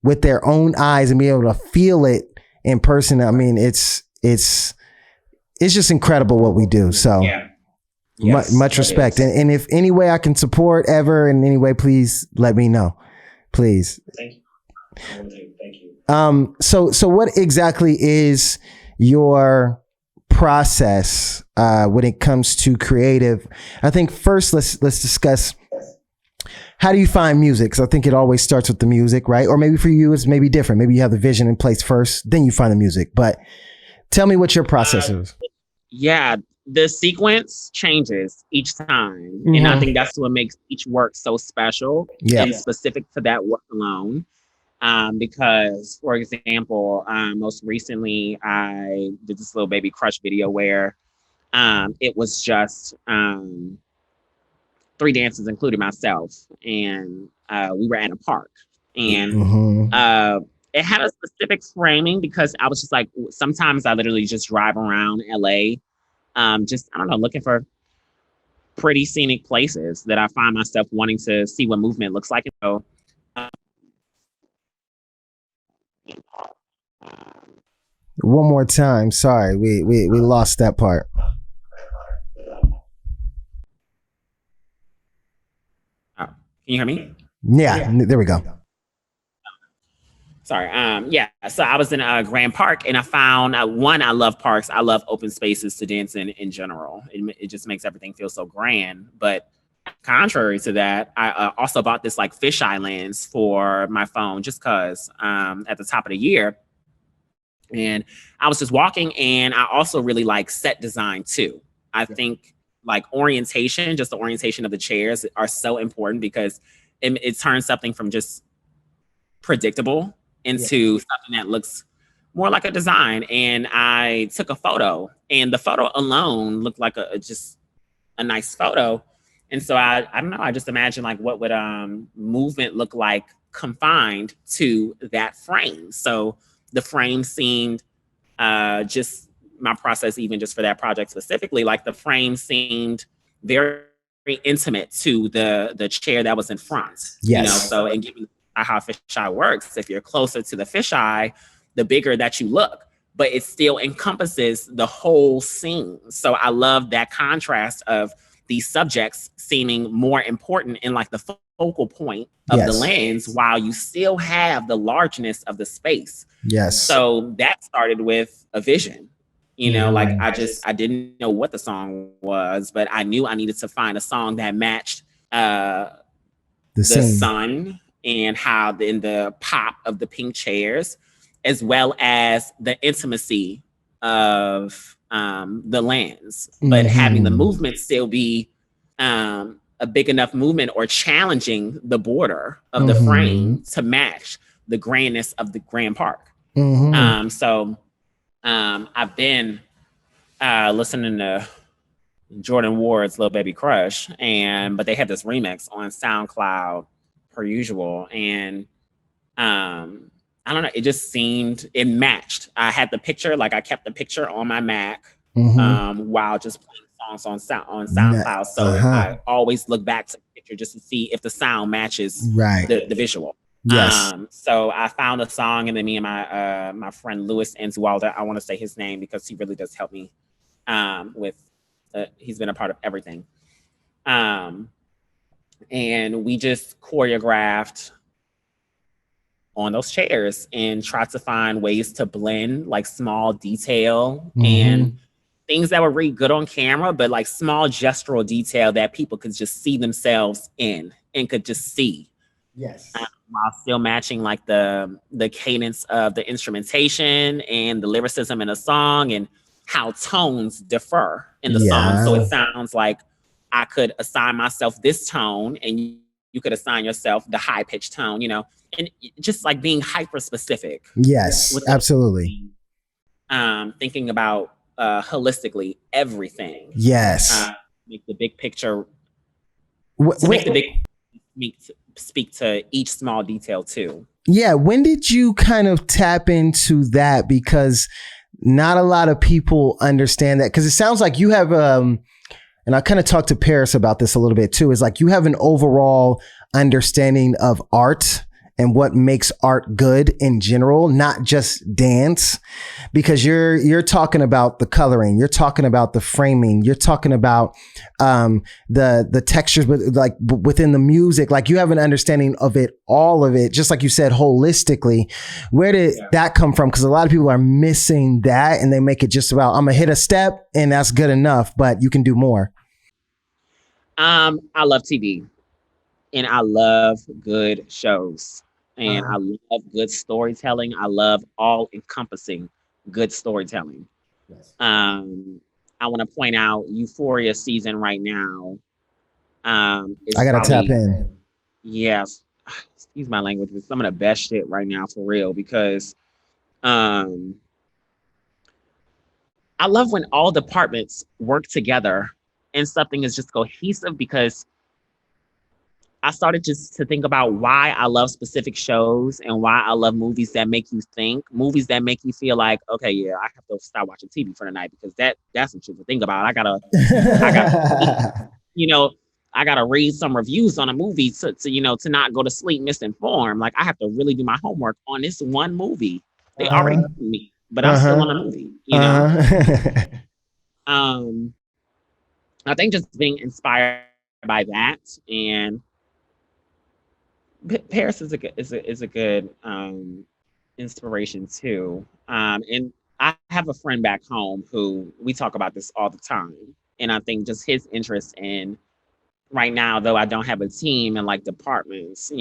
with their own eyes and be able to feel it in person. I mean, it's just incredible what we do. So much respect. And if any way I can support ever in any way, please let me know. Please. Thank you. So what exactly is your process when it comes to creative? I think first let's discuss, how do you find music? Because I think it always starts with the music, right? Or maybe for you it's maybe different. Maybe you have the vision in place first, then you find the music. But tell me what your process is. Yeah, the sequence changes each time, and I think that's what makes each work so special and specific to that work alone. Because, for example, most recently I did this little baby crush video where it was just 3 dancers, including myself, and we were at a park, and it had a specific framing because I was just like, sometimes I literally just drive around LA, just, I don't know, looking for pretty scenic places that I find myself wanting to see what movement looks like. And so, one more time. Sorry, we lost that part. Can you hear me? Yeah, there we go. Sorry. So I was in Grand Park, and I found one, I love parks. I love open spaces to dance in general. It just makes everything feel so grand. But contrary to that, I also bought this like fisheye lens for my phone just because at the top of the year. And I was just walking, and I also really like set design too. I think like orientation, just the orientation of the chairs are so important because it turns something from just predictable into something that looks more like a design. And I took a photo, and the photo alone looked like just a nice photo. And so I don't know, I just imagined like what would movement look like confined to that frame. So the frame seemed just my process, even just for that project specifically, like the frame seemed very intimate to the chair that was in front. Yes. So, and given how fisheye works, if you're closer to the fisheye, the bigger that you look, but it still encompasses the whole scene. So I love that contrast of these subjects seeming more important in like the focal point of the lens, while you still have the largeness of the space. Yes. So that started with a vision. Like I didn't know what the song was, but I knew I needed to find a song that matched the sun and how in the pop of the pink chairs, as well as the intimacy of the lens, but having the movement still be a big enough movement or challenging the border of the frame to match the grandness of the Grand Park. So I've been listening to Jordan Ward's Little Baby Crush, but they had this remix on SoundCloud per usual, and I don't know, it matched. I had the picture, like I kept the picture on my Mac while just playing songs on SoundCloud. So I always look back to the picture just to see if the sound matches the visual. Yes. So I found a song, and then me and my friend Louis Enzualda, I want to say his name because he really does help me with. He's been a part of everything. And we just choreographed on those chairs and tried to find ways to blend like small detail and things that would read good on camera, but like small gestural detail that people could just see themselves in and could just see. Yes. While still matching like the cadence of the instrumentation and the lyricism in a song and how tones differ in the song. So it sounds like I could assign myself this tone and you could assign yourself the high pitched tone, and just like being hyper specific. Yes, absolutely. Thinking about holistically everything. Yes. Make the big picture. Make the big speak to each small detail too. Yeah. When did you kind of tap into that? Because not a lot of people understand that, because it sounds like you have, and I kind of talked to Paris about this a little bit too, is like you have an overall understanding of art and what makes art good in general, not just dance, because you're talking about the coloring, you're talking about the framing, you're talking about the textures, but like within the music, like you have an understanding of it, all of it, just like you said, holistically. Where did that come from? Because a lot of people are missing that, and they make it just about, I'm gonna hit a step and that's good enough, but you can do more. I love TV, and I love good shows. And I love good storytelling. I love all-encompassing good storytelling. Yes. I want to point out Euphoria season right now. I gotta tap in. Yes, excuse my language, but some of the best shit right now for real. Because I love when all departments work together and something is just cohesive, because I started just to think about why I love specific shows and why I love movies that make you think, movies that make you feel like, okay, yeah, I have to stop watching TV for the night, because that's what you think about. I gotta, I gotta read some reviews on a movie to not go to sleep misinformed. Like I have to really do my homework on this one movie. They already know me, but I'm still on a movie, I think just being inspired by that, and Paris is a good inspiration too. And I have a friend back home who we talk about this all the time. And I think just his interest in right now, though I don't have a team and like departments, that's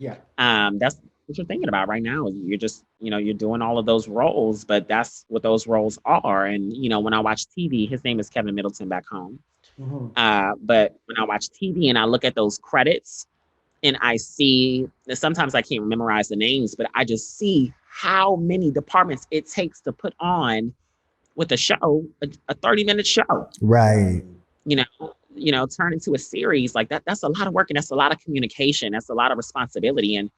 what you're thinking about right now. You're just, you're doing all of those roles, but that's what those roles are. And, when I watch TV, his name is Kevin Middleton back home. But when I watch TV and I look at those credits, and I see, sometimes I can't memorize the names, but I just see how many departments it takes to put on with a show, a 30-minute show. Right. Turn into a series like that. That's a lot of work, and that's a lot of communication. That's a lot of responsibility, and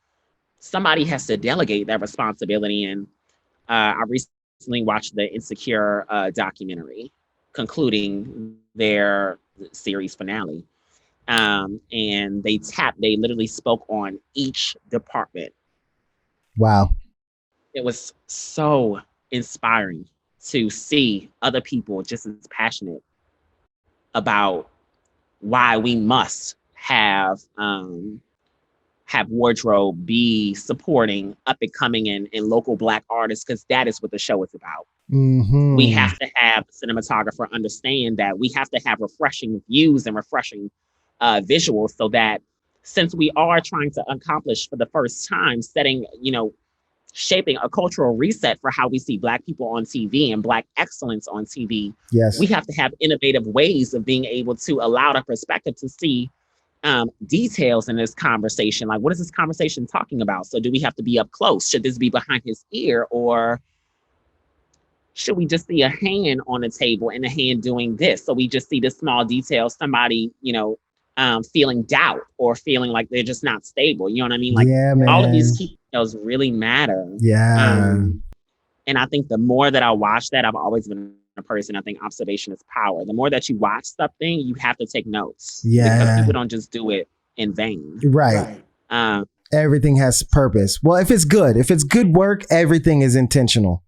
somebody has to delegate that responsibility. And I recently watched the Insecure documentary concluding their series finale. And they literally spoke on each department. Wow. It was so inspiring to see other people just as passionate about why we must have wardrobe be supporting up and coming and local Black artists, because that is what the show is about. We have to have the cinematographer understand that we have to have refreshing views and refreshing visuals, so that since we are trying to accomplish for the first time shaping a cultural reset for how we see Black people on TV and Black excellence on TV, we have to have innovative ways of being able to allow the perspective to see details in this conversation. Like, what is this conversation talking about? So do we have to be up close? Should this be behind his ear? Or should we just see a hand on the table and a hand doing this? So we just see the small details, somebody, feeling doubt or feeling like they're just not stable. You know what I mean? Like Yeah, all of these man. key details really matter. Yeah. And I think the more that I watch that, I've always been a person, I think observation is power. The more that you watch something, you have to take notes. Yeah. Because people don't just do it in vain. Right. Um, Everything has purpose. Well, if it's good work, everything is intentional.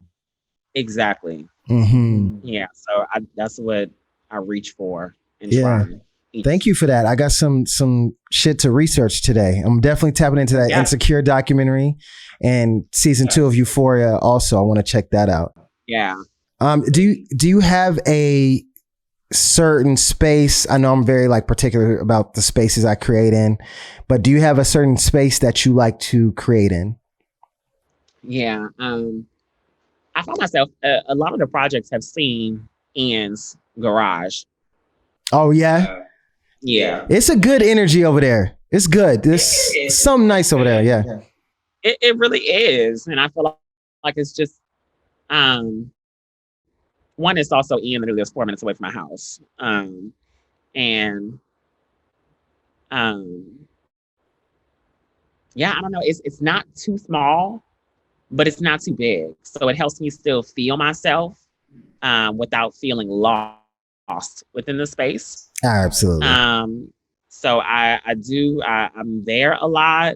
exactly. Mm-hmm. Yeah. So that's what I reach for and Yeah. try. Thank you for that. I got some shit to research today. I'm definitely tapping into that Insecure documentary and season 2 of Euphoria. Also, I want to check that out. Yeah. Do you have a certain space? I know I'm very like particular about the spaces I create in, but do you have a certain space that you like to create in? Yeah. I find myself a lot of the projects have seen Ian's garage. Oh yeah. Yeah. It's a good energy over there. It's good. There's something nice over there. Yeah. It really is. And I feel like it's just one is also Ian literally lives 4 minutes away from my house. Yeah, I don't know. It's not too small, but it's not too big. So it helps me still feel myself without feeling lost within the space. Absolutely. So I'm there a lot.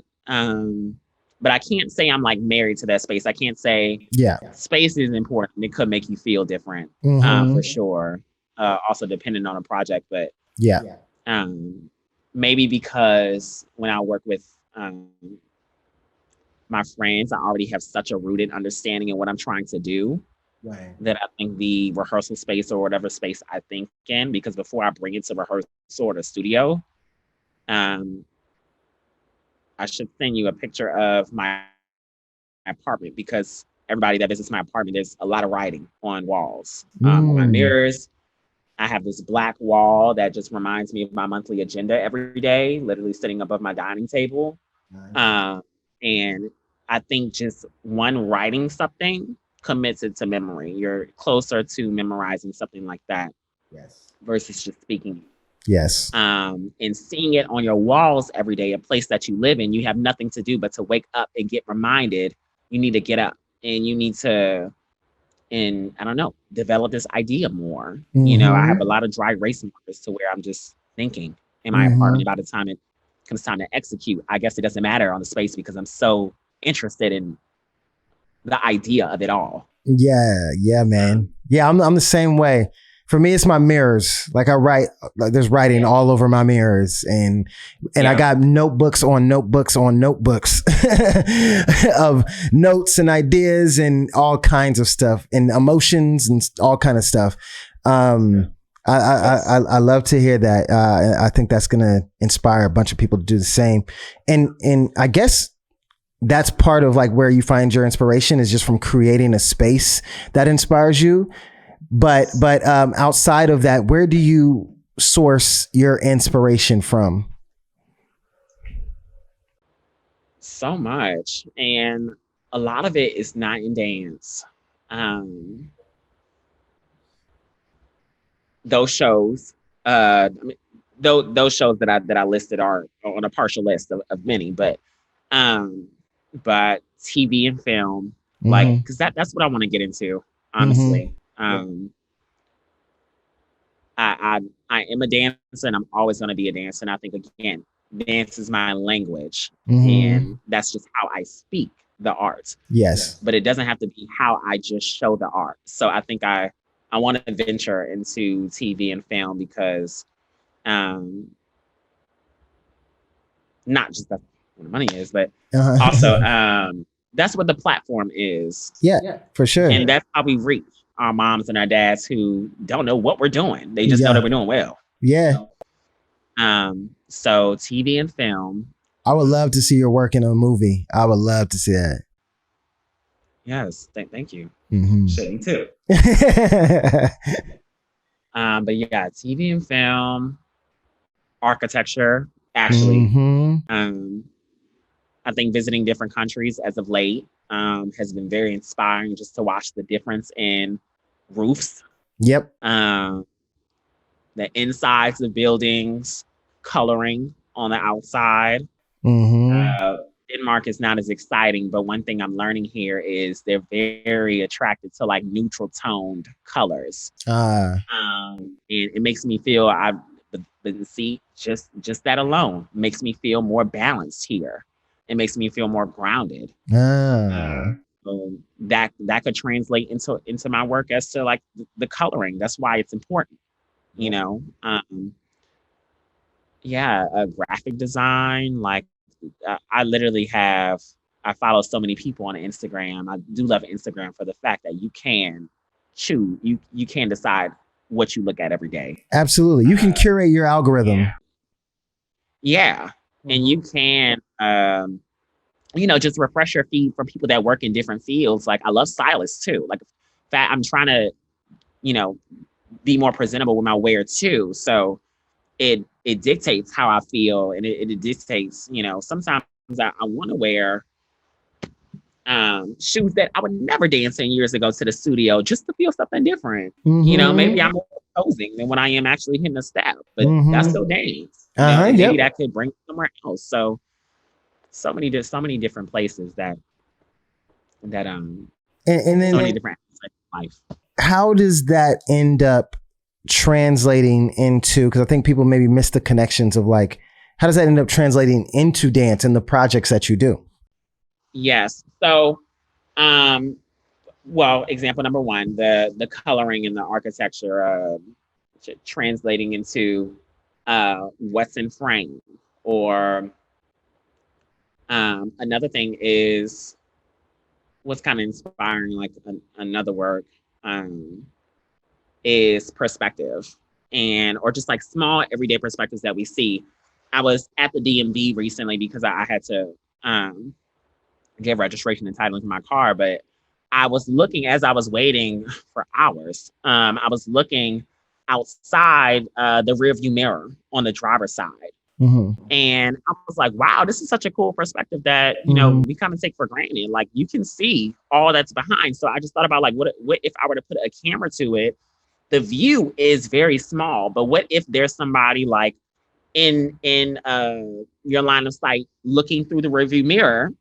But I can't say I'm like married to that space. I can't say space is important. It could make you feel different for sure. Also depending on a project, but maybe because when I work with my friends, I already have such a rooted understanding of what I'm trying to do. Right. That I think the rehearsal space or whatever space I think in, because before I bring it to rehearsal or the studio, I should send you a picture of my apartment, because everybody that visits my apartment, there's a lot of writing on walls. On my mirrors, I have this black wall that just reminds me of my monthly agenda every day, literally sitting above my dining table. Nice. And I think just one writing something commits it to memory. You're closer to memorizing something like that versus just speaking. Yes. And seeing it on your walls every day, a place that you live in, you have nothing to do but to wake up and get reminded you need to get up and you need to, and I don't know, develop this idea more. You know, I have a lot of dry erase markers to where I'm just thinking in my apartment. By the time it comes time to execute, I guess it doesn't matter on the space because I'm so interested in the idea of it all. Yeah, man. Yeah, I'm the same way. For me, it's my mirrors. Like I write, like there's writing all over my mirrors, and I got notebooks on notebooks on notebooks of notes and ideas and all kinds of stuff and emotions and all kind of stuff. I love to hear that. I think that's gonna inspire a bunch of people to do the same. And I guess that's part of like where you find your inspiration is just from creating a space that inspires you. But outside of that, where do you source your inspiration from? So much. And a lot of it is not in dance. Those shows, those shows that I listed are on a partial list of many, but TV and film, like, because that's what I want to get into, honestly. I am a dancer and I'm always going to be a dancer. And I think, again, dance is my language and that's just how I speak the art. Yes. But it doesn't have to be how I just show the art. So I think I want to venture into TV and film because not just that's where the money is, but also that's what the platform is. Yeah, for sure. And that's how we reach our moms and our dads who don't know what we're doing. They just know that we're doing well. Yeah. So TV and film. I would love to see your work in a movie. I would love to see that. Yes. Thank you. Should me too. But yeah, TV and film, architecture, actually. I think visiting different countries as of late has been very inspiring just to watch the difference in roofs, Yep. the insides of buildings, coloring on the outside. Denmark is not as exciting, but one thing I'm learning here is they're very attracted to like neutral toned colors. And it makes me feel but see, just that alone makes me feel more balanced here. It makes me feel more grounded. So that could translate into my work as to like the coloring. That's why it's important, you know. Graphic design. Like I literally I follow so many people on Instagram. I do love Instagram for the fact that you can choose, you can decide what you look at every day. Absolutely. You can curate your algorithm. Yeah. And you can, just refresh your feed from people that work in different fields. Like I love stylists too. Like I'm trying to, be more presentable with my wear too. So it dictates how I feel, and it dictates, sometimes I want to wear shoes that I would never dance in years ago to the studio just to feel something different. Maybe I'm more posing than when I am actually hitting a step, but that's still dance. Maybe that could bring somewhere else. So many different places that and then so many different aspects of life. How does that end up translating into, because I think people maybe miss the connections of like, how does that end up translating into dance and the projects that you do? Yes. So, example number one, the coloring and the architecture, translating into what's in frame, or another thing is what's kind of inspiring, like another work, is perspective, or just like small everyday perspectives that we see. I was at the DMV recently because I had to get registration and titling for my car, but I was looking as I was waiting for hours. I was looking outside the rearview mirror on the driver's side. And I was like, wow, this is such a cool perspective that, we kind of take for granted. Like you can see all that's behind. So I just thought about like, what if I were to put a camera to it? The view is very small, but what if there's somebody like in your line of sight looking through the rearview mirror?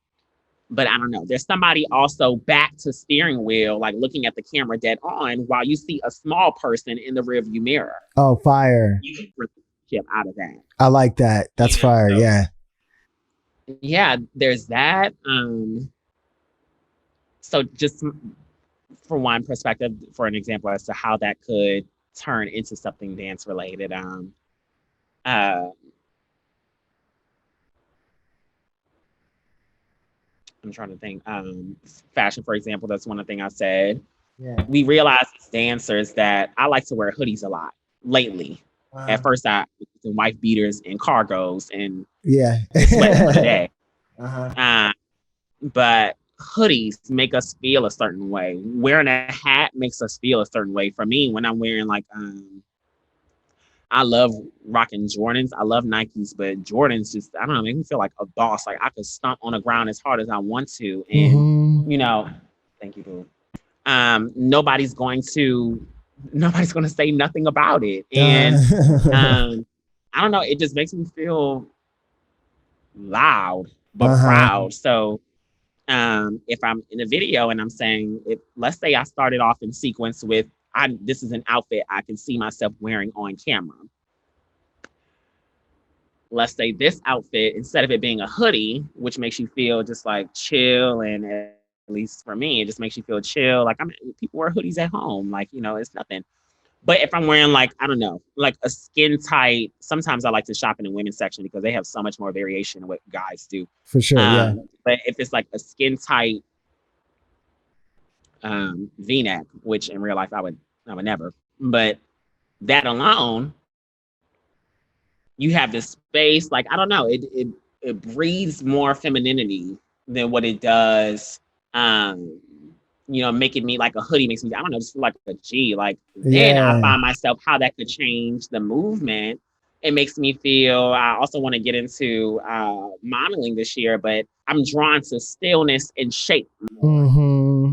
But I don't know. There's somebody also back to steering wheel, like looking at the camera dead on, while you see a small person in the rearview mirror. Oh, fire! You can get out of that. I like that. That's fire. Yeah. There's that. So just for one perspective, for an example as to how that could turn into something dance related. I'm trying to think. Fashion, for example, that's one of the things I said. Yeah. We realize as dancers that I like to wear hoodies a lot lately. At first, I was in wife beaters and cargos and sweat for the day. But hoodies make us feel a certain way. Wearing a hat makes us feel a certain way. For me, when I'm wearing like, I love rocking Jordans. I love Nikes, but Jordans just, I don't know, make me feel like a boss. Like I could stomp on the ground as hard as I want to. And, thank you, boo. Nobody's going to say nothing about it. And I don't know, it just makes me feel loud, but proud. So if I'm in a video and I'm saying, let's say I started off in sequence with, this is an outfit I can see myself wearing on camera. Let's say this outfit, instead of it being a hoodie, which makes you feel just like chill, and at least for me, it just makes you feel chill. Like people wear hoodies at home, like, it's nothing. But if I'm wearing like, I don't know, like a skin tight, sometimes I like to shop in the women's section because they have so much more variation than what guys do. For sure, yeah. But if it's like a skin tight V-neck, which in real life I would never, but that alone, you have this space, like, I don't know, it breathes more femininity than what it does, making me like a hoodie makes me, I don't know, just feel like a G. Like then I find myself how that could change the movement. It makes me feel, I also want to get into modeling this year, but I'm drawn to stillness and shape.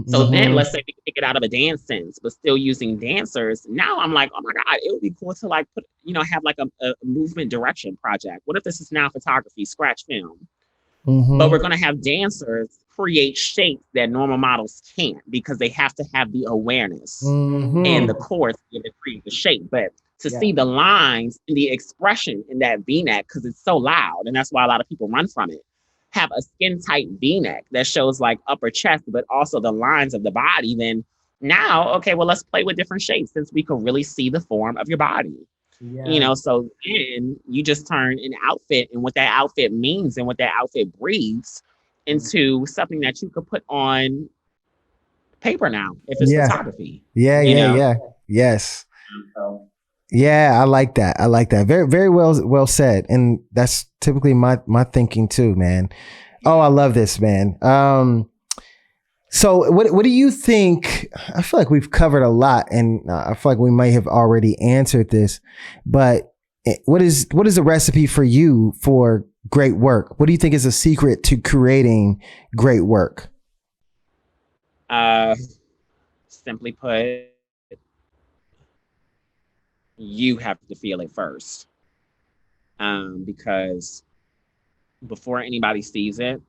So then let's say we pick it out of a dance sense, but still using dancers. Now I'm like, oh my God, it would be cool to like put, have like a movement direction project. What if this is now photography, scratch film? But we're going to have dancers create shapes that normal models can't because they have to have the awareness and the core to create the shape. But to see the lines and the expression in that V-neck, because it's so loud, and that's why a lot of people run from it, have a skin tight V-neck that shows like upper chest, but also the lines of the body, then now, okay, well, let's play with different shapes since we can really see the form of your body. So then you just turn an outfit and what that outfit means and what that outfit breathes into something that you could put on paper now if it's photography. Yes. Yeah, I like that. Very, very well said. And that's typically my thinking too, man. Oh, I love this, man. So what do you think? I feel like we've covered a lot, and I feel like we might have already answered this, but what is the recipe for you for great work? What do you think is a secret to creating great work? Simply put, you have to feel it first. Because before anybody sees it,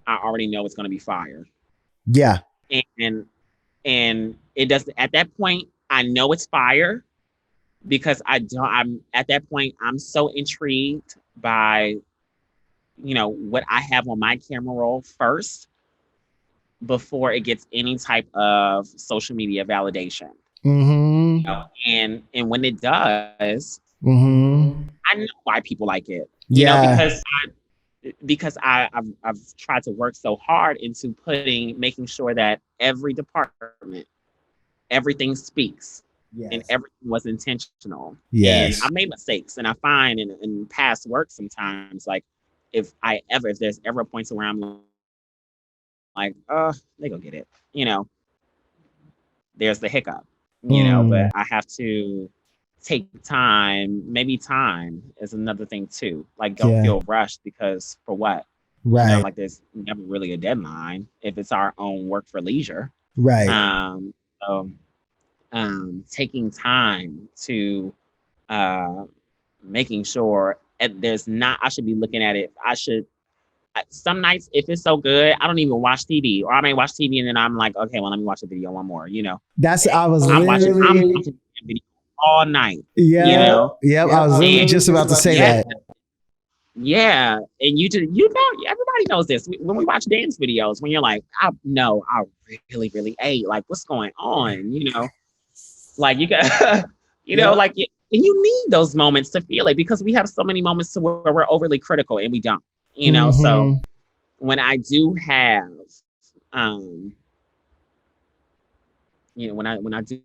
I already know it's going to be fire. Yeah. And it doesn't, at that point, I know it's fire because I'm at that point, I'm so intrigued by, what I have on my camera roll first before it gets any type of social media validation. And when it does, I know why people like it, because I've tried to work so hard into making sure that every department, everything speaks and everything was intentional. And I made mistakes, and I find in past work sometimes, like if there's ever a point to where I'm like, oh, they gonna get it, there's the hiccup, but I have to take time. Maybe time is another thing too. Like, don't feel rushed because for what? Right. Like there's never really a deadline if it's our own work for leisure. Right. So taking time to making sure I should be looking at it. Some nights, if it's so good, I don't even watch TV, or I may watch TV and then I'm like, okay, well, let me watch the video one more, I'm watching the video all night. I was literally just about to say that. Yeah. And everybody knows this. When we watch dance videos, when you're like, I really, really ate, like, what's going on? Like you got, like, and you need those moments to feel it because we have so many moments to where we're overly critical and we don't. So when I do have, when I do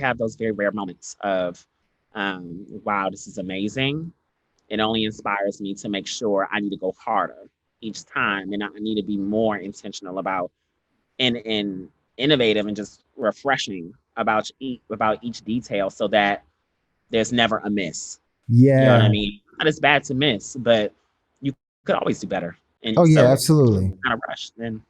have those very rare moments of, wow, this is amazing, it only inspires me to make sure I need to go harder each time, and I need to be more intentional about and innovative and just refreshing about each detail, so that there's never a miss. You know what I mean? Not as bad to miss, but you could always do better. And absolutely. Kind of rush then.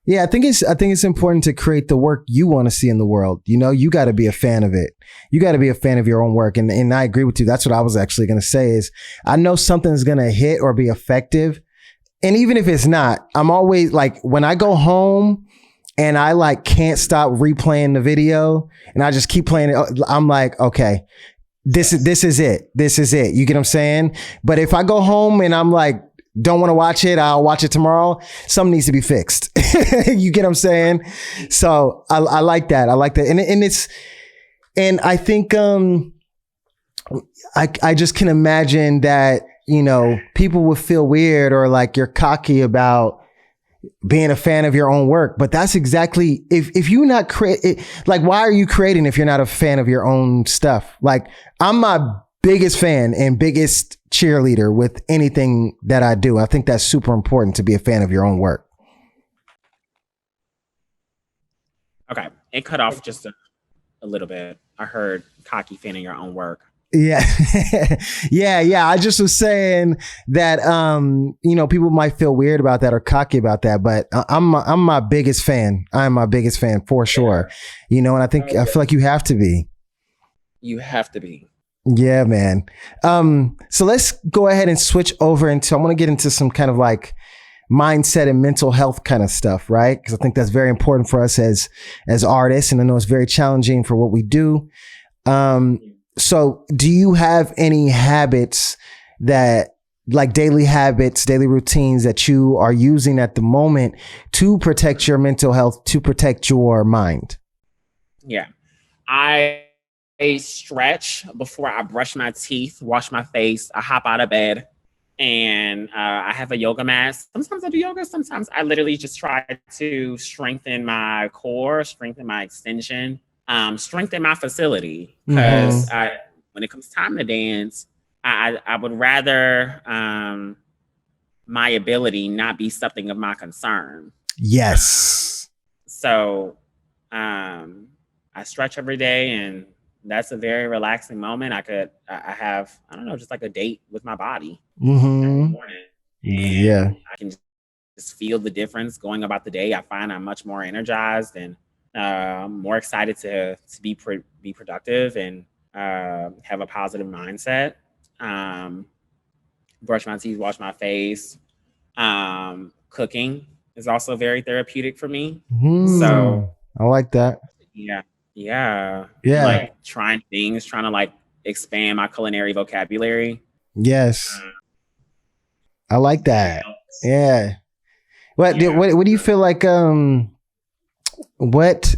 Yeah, I think it's important to create the work you want to see in the world. You got to be a fan of it. You got to be a fan of your own work. And I agree with you. That's what I was actually going to say is I know something's going to hit or be effective. And even if it's not, I'm always like, when I go home and I like can't stop replaying the video and I just keep playing it, I'm like, okay, this is it. This is it. You get what I'm saying? But if I go home and I'm like, don't want to watch it, I'll watch it tomorrow, something needs to be fixed. You get what I'm saying? So I like that. I like that. And I think, I just can imagine that, people would feel weird or like you're cocky about being a fan of your own work, but that's exactly, if you're not like, why are you creating if you're not a fan of your own stuff? Like, I'm my biggest fan and biggest cheerleader with anything that I do. I think that's super important to be a fan of your own work. Okay. It cut off just a little bit. I heard cocky fan of your own work. Yeah. Yeah. I just was saying that, people might feel weird about that or cocky about that, but I'm my biggest fan. I'm my biggest fan for sure. And I feel like you have to be. You have to be. Yeah, man. So let's go ahead and switch over I want to get into some kind of like mindset and mental health kind of stuff, right? Because I think that's very important for us as artists, and I know it's very challenging for what we do. So do you have any habits that, like daily habits, daily routines that you are using at the moment to protect your mental health, to protect your mind? Yeah. I stretch before I brush my teeth, wash my face, I hop out of bed, and I have a yoga mat. Sometimes I do yoga. Sometimes I literally just try to strengthen my core, strengthen my extension, strengthen my facility. Because when it comes time to dance, I would rather my ability not be something of my concern. Yes. So I stretch every day, and that's a very relaxing moment. I have, I don't know, just like a date with my body every morning. And I can just feel the difference going about the day. I find I'm much more energized and more excited to be productive and have a positive mindset. Brush my teeth, wash my face. Cooking is also very therapeutic for me. So I like that. Yeah. Like trying to like expand my culinary vocabulary. Yes. I like that. Yeah. What do you feel like, what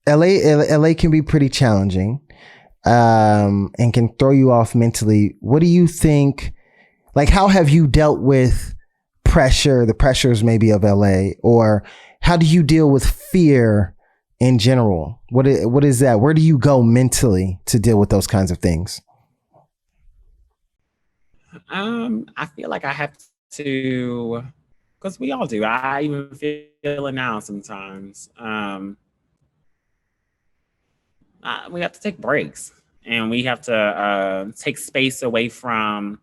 LA can be pretty challenging, and can throw you off mentally. What do you think, like, how have you dealt with the pressures maybe of LA, or how do you deal with fear in general? What is that? Where do you go mentally to deal with those kinds of things? I feel like I have to, because we all do. I even feel it now sometimes. We have to take breaks, and we have to take space away from,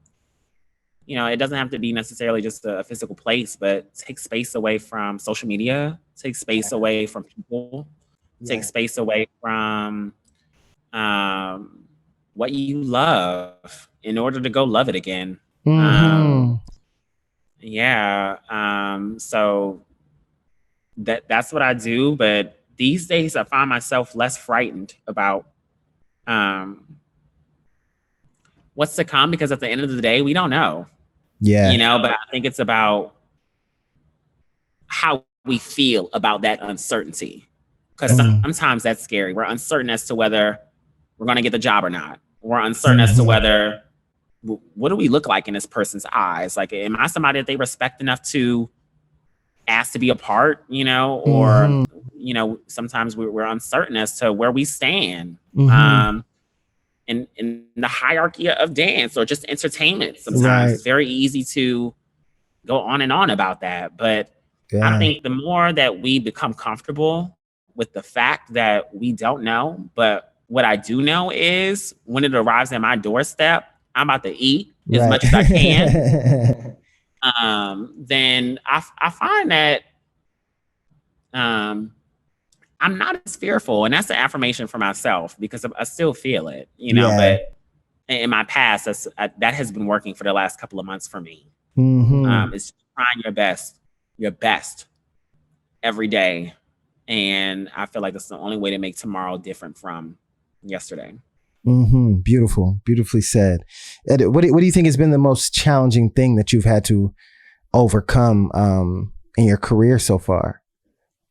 it doesn't have to be necessarily just a physical place, but take space away from social media, take space away from people, take space away from what you love in order to go love it again. So that's what I do. But these days I find myself less frightened about what's to come, because at the end of the day, we don't know. But I think it's about how we feel about that uncertainty. Because sometimes that's scary. We're uncertain as to whether we're going to get the job or not. We're uncertain as to whether, what do we look like in this person's eyes? Like, am I somebody that they respect enough to ask to be a part, or, sometimes we're uncertain as to where we stand in the hierarchy of dance or just entertainment. Sometimes it's very easy to go on and on about that. But I think the more that we become comfortable with the fact that we don't know, but what I do know is when it arrives at my doorstep, I'm about to eat as much as I can. Then I find that I'm not as fearful, and that's an affirmation for myself, because I still feel it, but in my past, that has been working for the last couple of months for me. It's trying your best every day. And I feel like that's the only way to make tomorrow different from yesterday. Beautiful. Beautifully said. Ed, what do you think has been the most challenging thing that you've had to overcome in your career so far,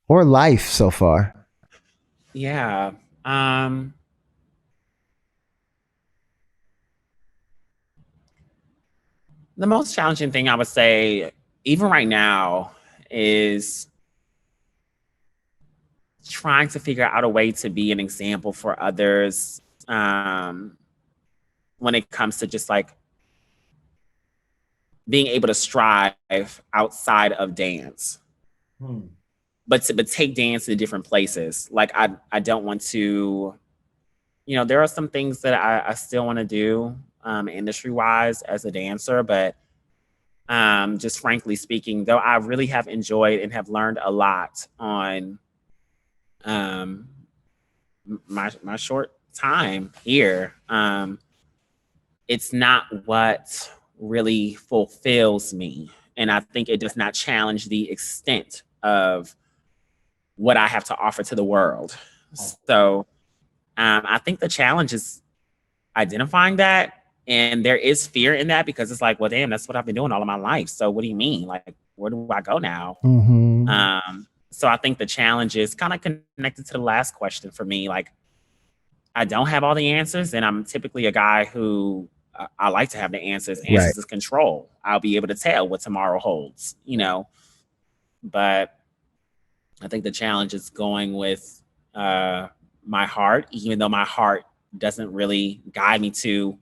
or life so far? Yeah. The most challenging thing I would say, even right now, is trying to figure out a way to be an example for others when it comes to just like being able to strive outside of dance, but take dance to different places. Like I don't want to there are some things that I still want to do industry wise as a dancer, but just frankly speaking, though I really have enjoyed and have learned a lot on my short time here. It's not what really fulfills me. And I think it does not challenge the extent of what I have to offer to the world. So I think the challenge is identifying that. And there is fear in that because it's like, well, damn, that's what I've been doing all of my life. So what do you mean? Like, where do I go now? So I think the challenge is kind of connected to the last question for me. Like, I don't have all the answers, and I'm typically a guy who I like to have the answers. Answers is control. I'll be able to tell what tomorrow holds, But I think the challenge is going with my heart, even though my heart doesn't really guide me to,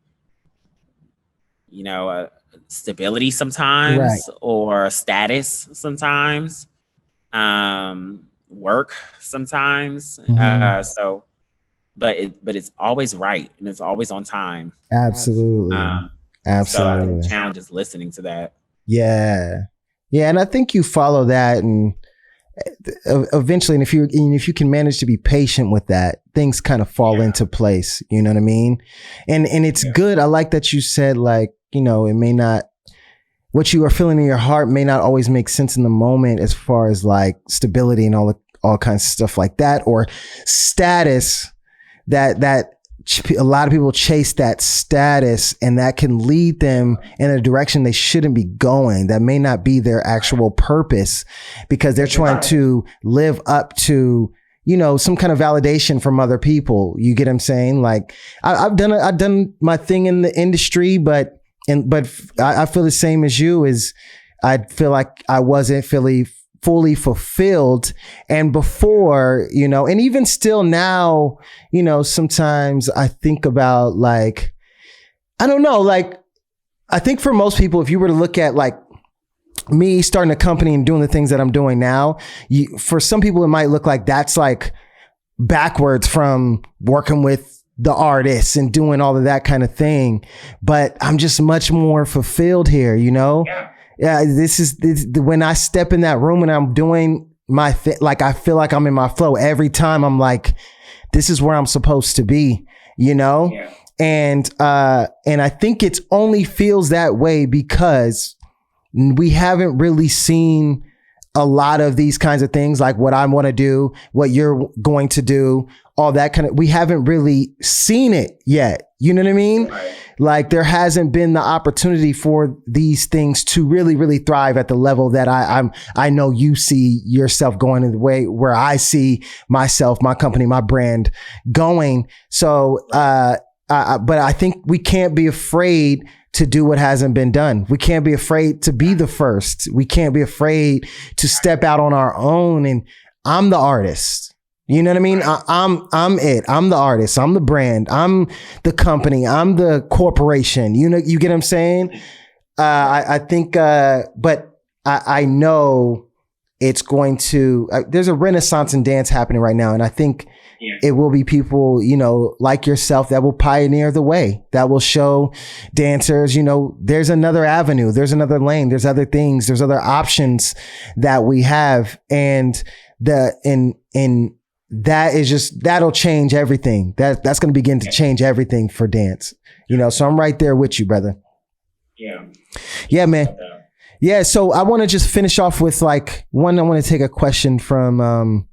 stability sometimes or status sometimes, work sometimes. But it's always right and it's always on time. Absolutely. Absolutely. So I think the challenge is listening to that. Yeah. Yeah. And I think you follow that, and eventually, and if you can manage to be patient with that, things kind of fall into place. You know what I mean? And it's good. I like that you said, like, it may not, what you are feeling in your heart may not always make sense in the moment, as far as like stability and all kinds of stuff like that, or status, that a lot of people chase that status, and that can lead them in a direction they shouldn't be going. That may not be their actual purpose, because they're trying to live up to, some kind of validation from other people. You get what I'm saying? Like, I've done my thing in the industry, but I feel the same as you. Is I feel like I wasn't fully fulfilled. And before, and even still now, sometimes I think about, like, I don't know, like, I think for most people, if you were to look at like me starting a company and doing the things that I'm doing now, for some people, it might look like that's like backwards from working with the artists and doing all of that kind of thing. But I'm just much more fulfilled here, Yeah, this is when I step in that room and I'm doing my thing, like, I feel like I'm in my flow every time. I'm like, this is where I'm supposed to be, And I think it only feels that way because we haven't really seen a lot of these kinds of things, like what I want to do, what you're going to do, all that kind of, we haven't really seen it yet. You know what I mean? Right. Like, there hasn't been the opportunity for these things to really, really thrive at the level that I know you see yourself going in the way where I see myself, my company, my brand going. So, but I think we can't be afraid to do what hasn't been done. We can't be afraid to be the first. We can't be afraid to step out on our own. And I'm the artist. You know what I mean? I'm it. I'm the artist. I'm the brand. I'm the company. I'm the corporation. You get what I'm saying? I think, but I know it's going to, there's a renaissance in dance happening right now. And I think it will be people, like yourself, that will pioneer the way, that will show dancers, there's another avenue, there's another lane, there's other things, there's other options that we have. And that is just, that'll change everything. That's going to begin to change everything for dance, so I'm right there with you, brother. Yeah, man. Yeah. So I want to just finish off with I want to take a question from,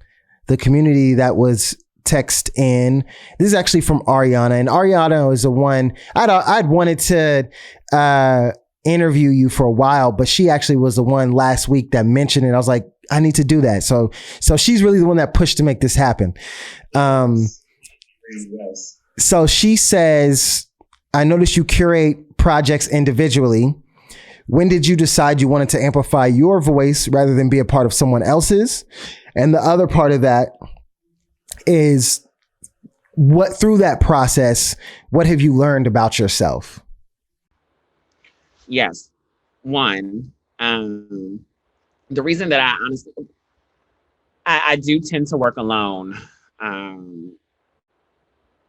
the community that was text in. This is actually from Ariana, and Ariana is the one I'd wanted to, interview you for a while, but she actually was the one last week that mentioned it. I was like, I need to do that. So she's really the one that pushed to make this happen. So she says, I noticed you curate projects individually. When did you decide you wanted to amplify your voice rather than be a part of someone else's? And the other part of that is, through that process, what have you learned about yourself? Yes. One, the reason that I honestly, I do tend to work alone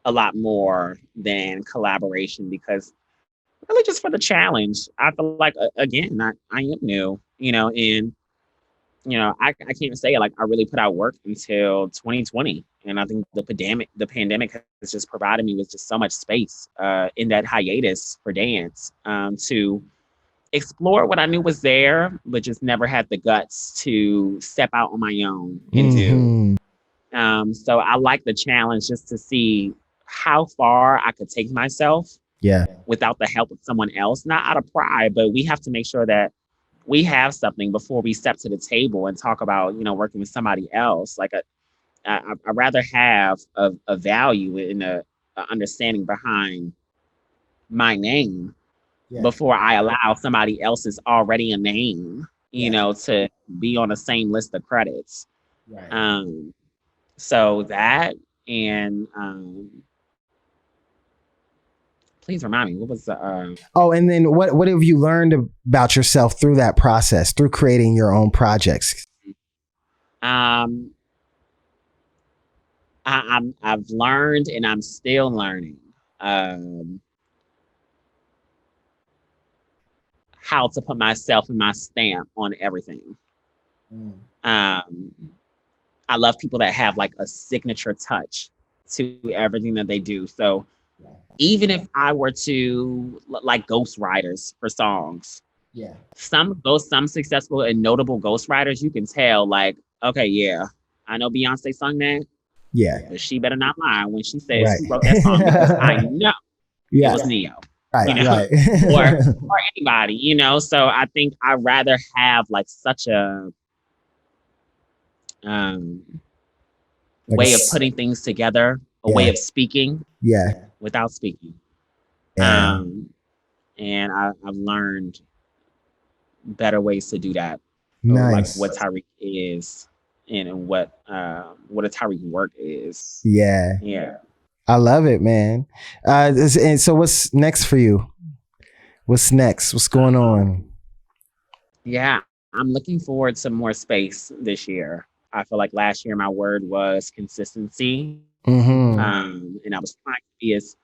a a lot more than collaboration, because really just for the challenge. I feel like, again, I am new, and I can't say like I really put out work until 2020, and I think the pandemic has just provided me with just so much space in that hiatus for dance, to explore what I knew was there, but just never had the guts to step out on my own and do. So I like the challenge just to see how far I could take myself Yeah. without the help of someone else, not out of pride, but we have to make sure that we have something before we step to the table and talk about, working with somebody else. Like I'd rather have a value and a understanding behind my name before I allow somebody else's already a name, to be on the same list of credits. Right. So that, and please remind me, what was the Oh, and then what have you learned about yourself through that process, through creating your own projects? I've learned, and I'm still learning, how to put myself and my stamp on everything. I love people that have like a signature touch to everything that they do. So even if I were to like ghostwriters for songs, some successful and notable ghostwriters, you can tell like, okay, yeah, I know Beyonce sung that. Yeah. But she better not lie when she says Right. who wrote that song, because I know it was Neo. Right. Right. or anybody, So I think I'd rather have like such a way of putting things together, a way of speaking without speaking. And I've learned better ways to do that. Nice. Like what Tyrik is, and what a Tyrik work is. Yeah. I love it, man. And so what's next for you? What's next? What's going on? Yeah, I'm looking forward to more space this year. I feel like last year my word was consistency. And I was trying to be as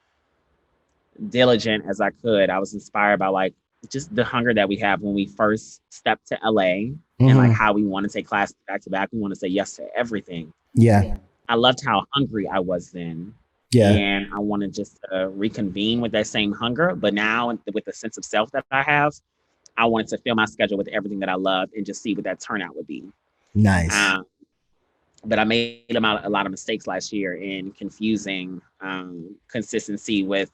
diligent as I could. I was inspired by like just the hunger that we have when we first stepped to LA, and like how we want to take classes back to back. We want to say yes to everything. Yeah. I loved how hungry I was then. Yeah. And I want to just reconvene with that same hunger. But now with the sense of self that I have, I wanted to fill my schedule with everything that I love and just see what that turnout would be. Nice. But I made a lot of mistakes last year in confusing consistency with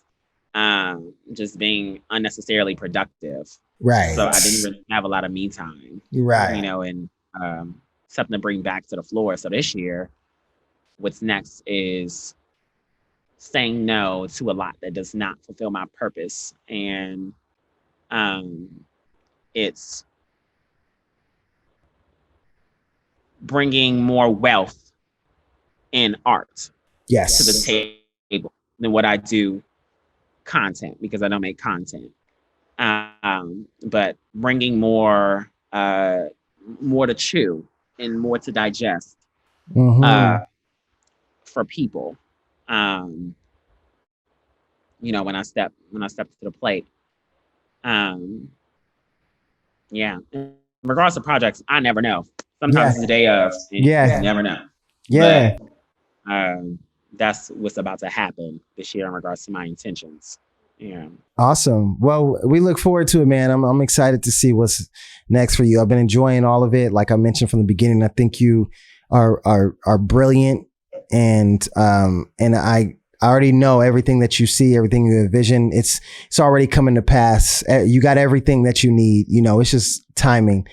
just being unnecessarily productive. Right. So I didn't really have a lot of me time. Right. And something to bring back to the floor. So this year, what's next is saying no to a lot that does not fulfill my purpose. And it's bringing more wealth in art to the table than what I do content, because I don't make content. But bringing more to chew and more to digest for people. When I step to the plate. Yeah. In regards to projects, I never know. Sometimes it's the day of, and you never know. Yeah. But, that's what's about to happen this year in regards to my intentions. Yeah. Awesome. Well, we look forward to it, man. I'm excited to see what's next for you. I've been enjoying all of it. Like I mentioned from the beginning, I think you are brilliant, and I already know everything that you see, everything you envision. It's already coming to pass. You got everything that you need. It's just timing.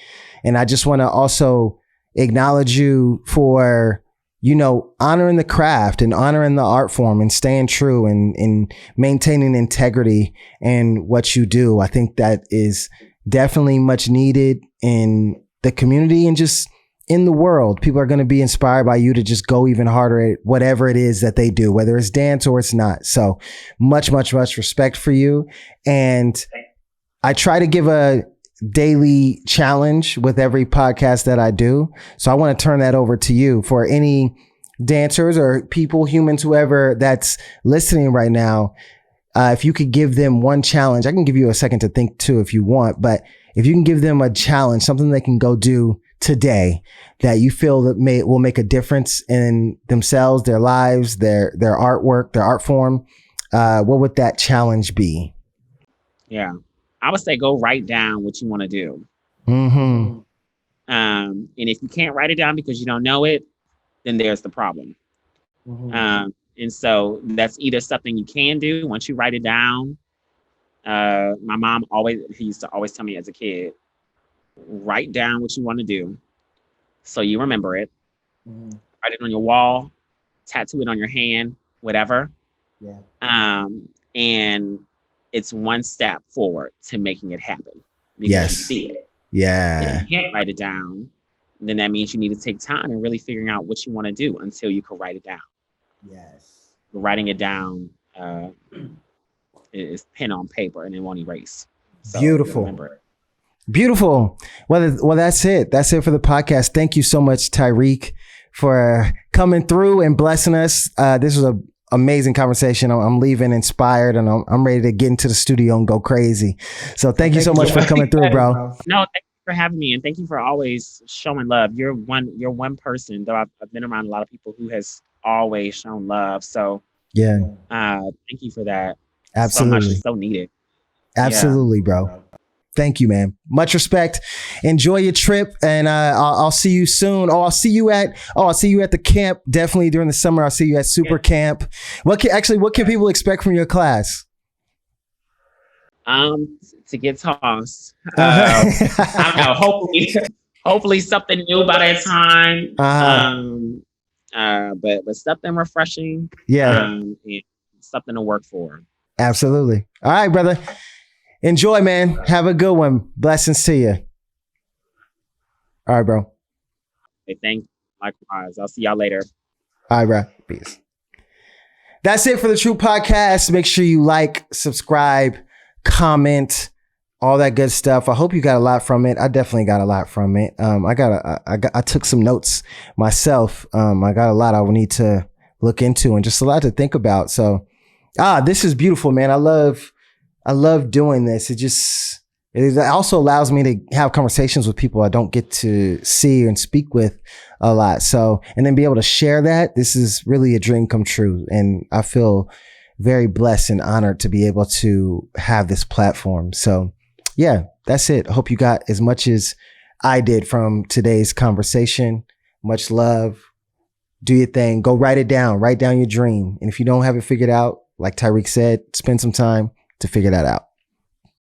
And I just want to also acknowledge you for honoring the craft and honoring the art form and staying true and maintaining integrity in what you do. I think that is definitely much needed in the community and just in the world. People are going to be inspired by you to just go even harder at whatever it is that they do, whether it's dance or it's not. So much, much, much respect for you. And I try to give a daily challenge with every podcast that I do. So I want to turn that over to you for any dancers or people, humans, whoever that's listening right now, if you could give them one challenge, I can give you a second to think too if you want, but if you can give them a challenge, something they can go do today that you feel that will make a difference in themselves, their lives, their artwork, their art form, what would that challenge be? Yeah, I would say go write down what you want to do. Mm-hmm. And if you can't write it down because you don't know it, then there's the problem. Mm-hmm. And so that's either something you can do once you write it down. My mom he used to always tell me as a kid, write down what you want to do so you remember it. Mm-hmm. Write it on your wall, tattoo it on your hand, whatever. Yeah. And it's one step forward to making it happen because you see it. Yeah. If you can't write it down, then that means you need to take time and really figuring out what you want to do until you can write it down. Yes. Writing it down is pen on paper and it won't erase. So beautiful. Remember it. Beautiful. Well, that's it. That's it for the podcast. Thank you so much, Tyrik, for coming through and blessing us. This was an amazing conversation. I'm leaving inspired and I'm ready to get into the studio and go crazy. So thank you so much for coming through, bro. No, thank you for having me, and thank you for always showing love. You're one person, though I've been around a lot of people who has always shown love. So yeah, thank you for that. Absolutely, so much, so needed. Absolutely, bro. Thank you, man. Much respect. Enjoy your trip, and I'll see you soon. I'll see you at the camp. Definitely during the summer. I'll see you at Super Camp. What can people expect from your class? To get tossed. I don't know. Hopefully something new by that time. But something refreshing. Yeah. And something to work for. Absolutely. All right, brother. Enjoy, man. Have a good one. Blessings to you. All right, bro. Hey, thank you. Likewise. I'll see y'all later. All right, bro. Peace. That's it for the TROUPE Podcast. Make sure you like, subscribe, comment, all that good stuff. I hope you got a lot from it. I definitely got a lot from it. I took some notes myself. I got a lot I will need to look into and just a lot to think about. So, this is beautiful, man. I love doing this. It also allows me to have conversations with people I don't get to see and speak with a lot. So, and then be able to share that. This is really a dream come true. And I feel very blessed and honored to be able to have this platform. So yeah, that's it. I hope you got as much as I did from today's conversation. Much love. Do your thing. Go write it down. Write down your dream. And if you don't have it figured out, like Tyrik said, spend some time to figure that out.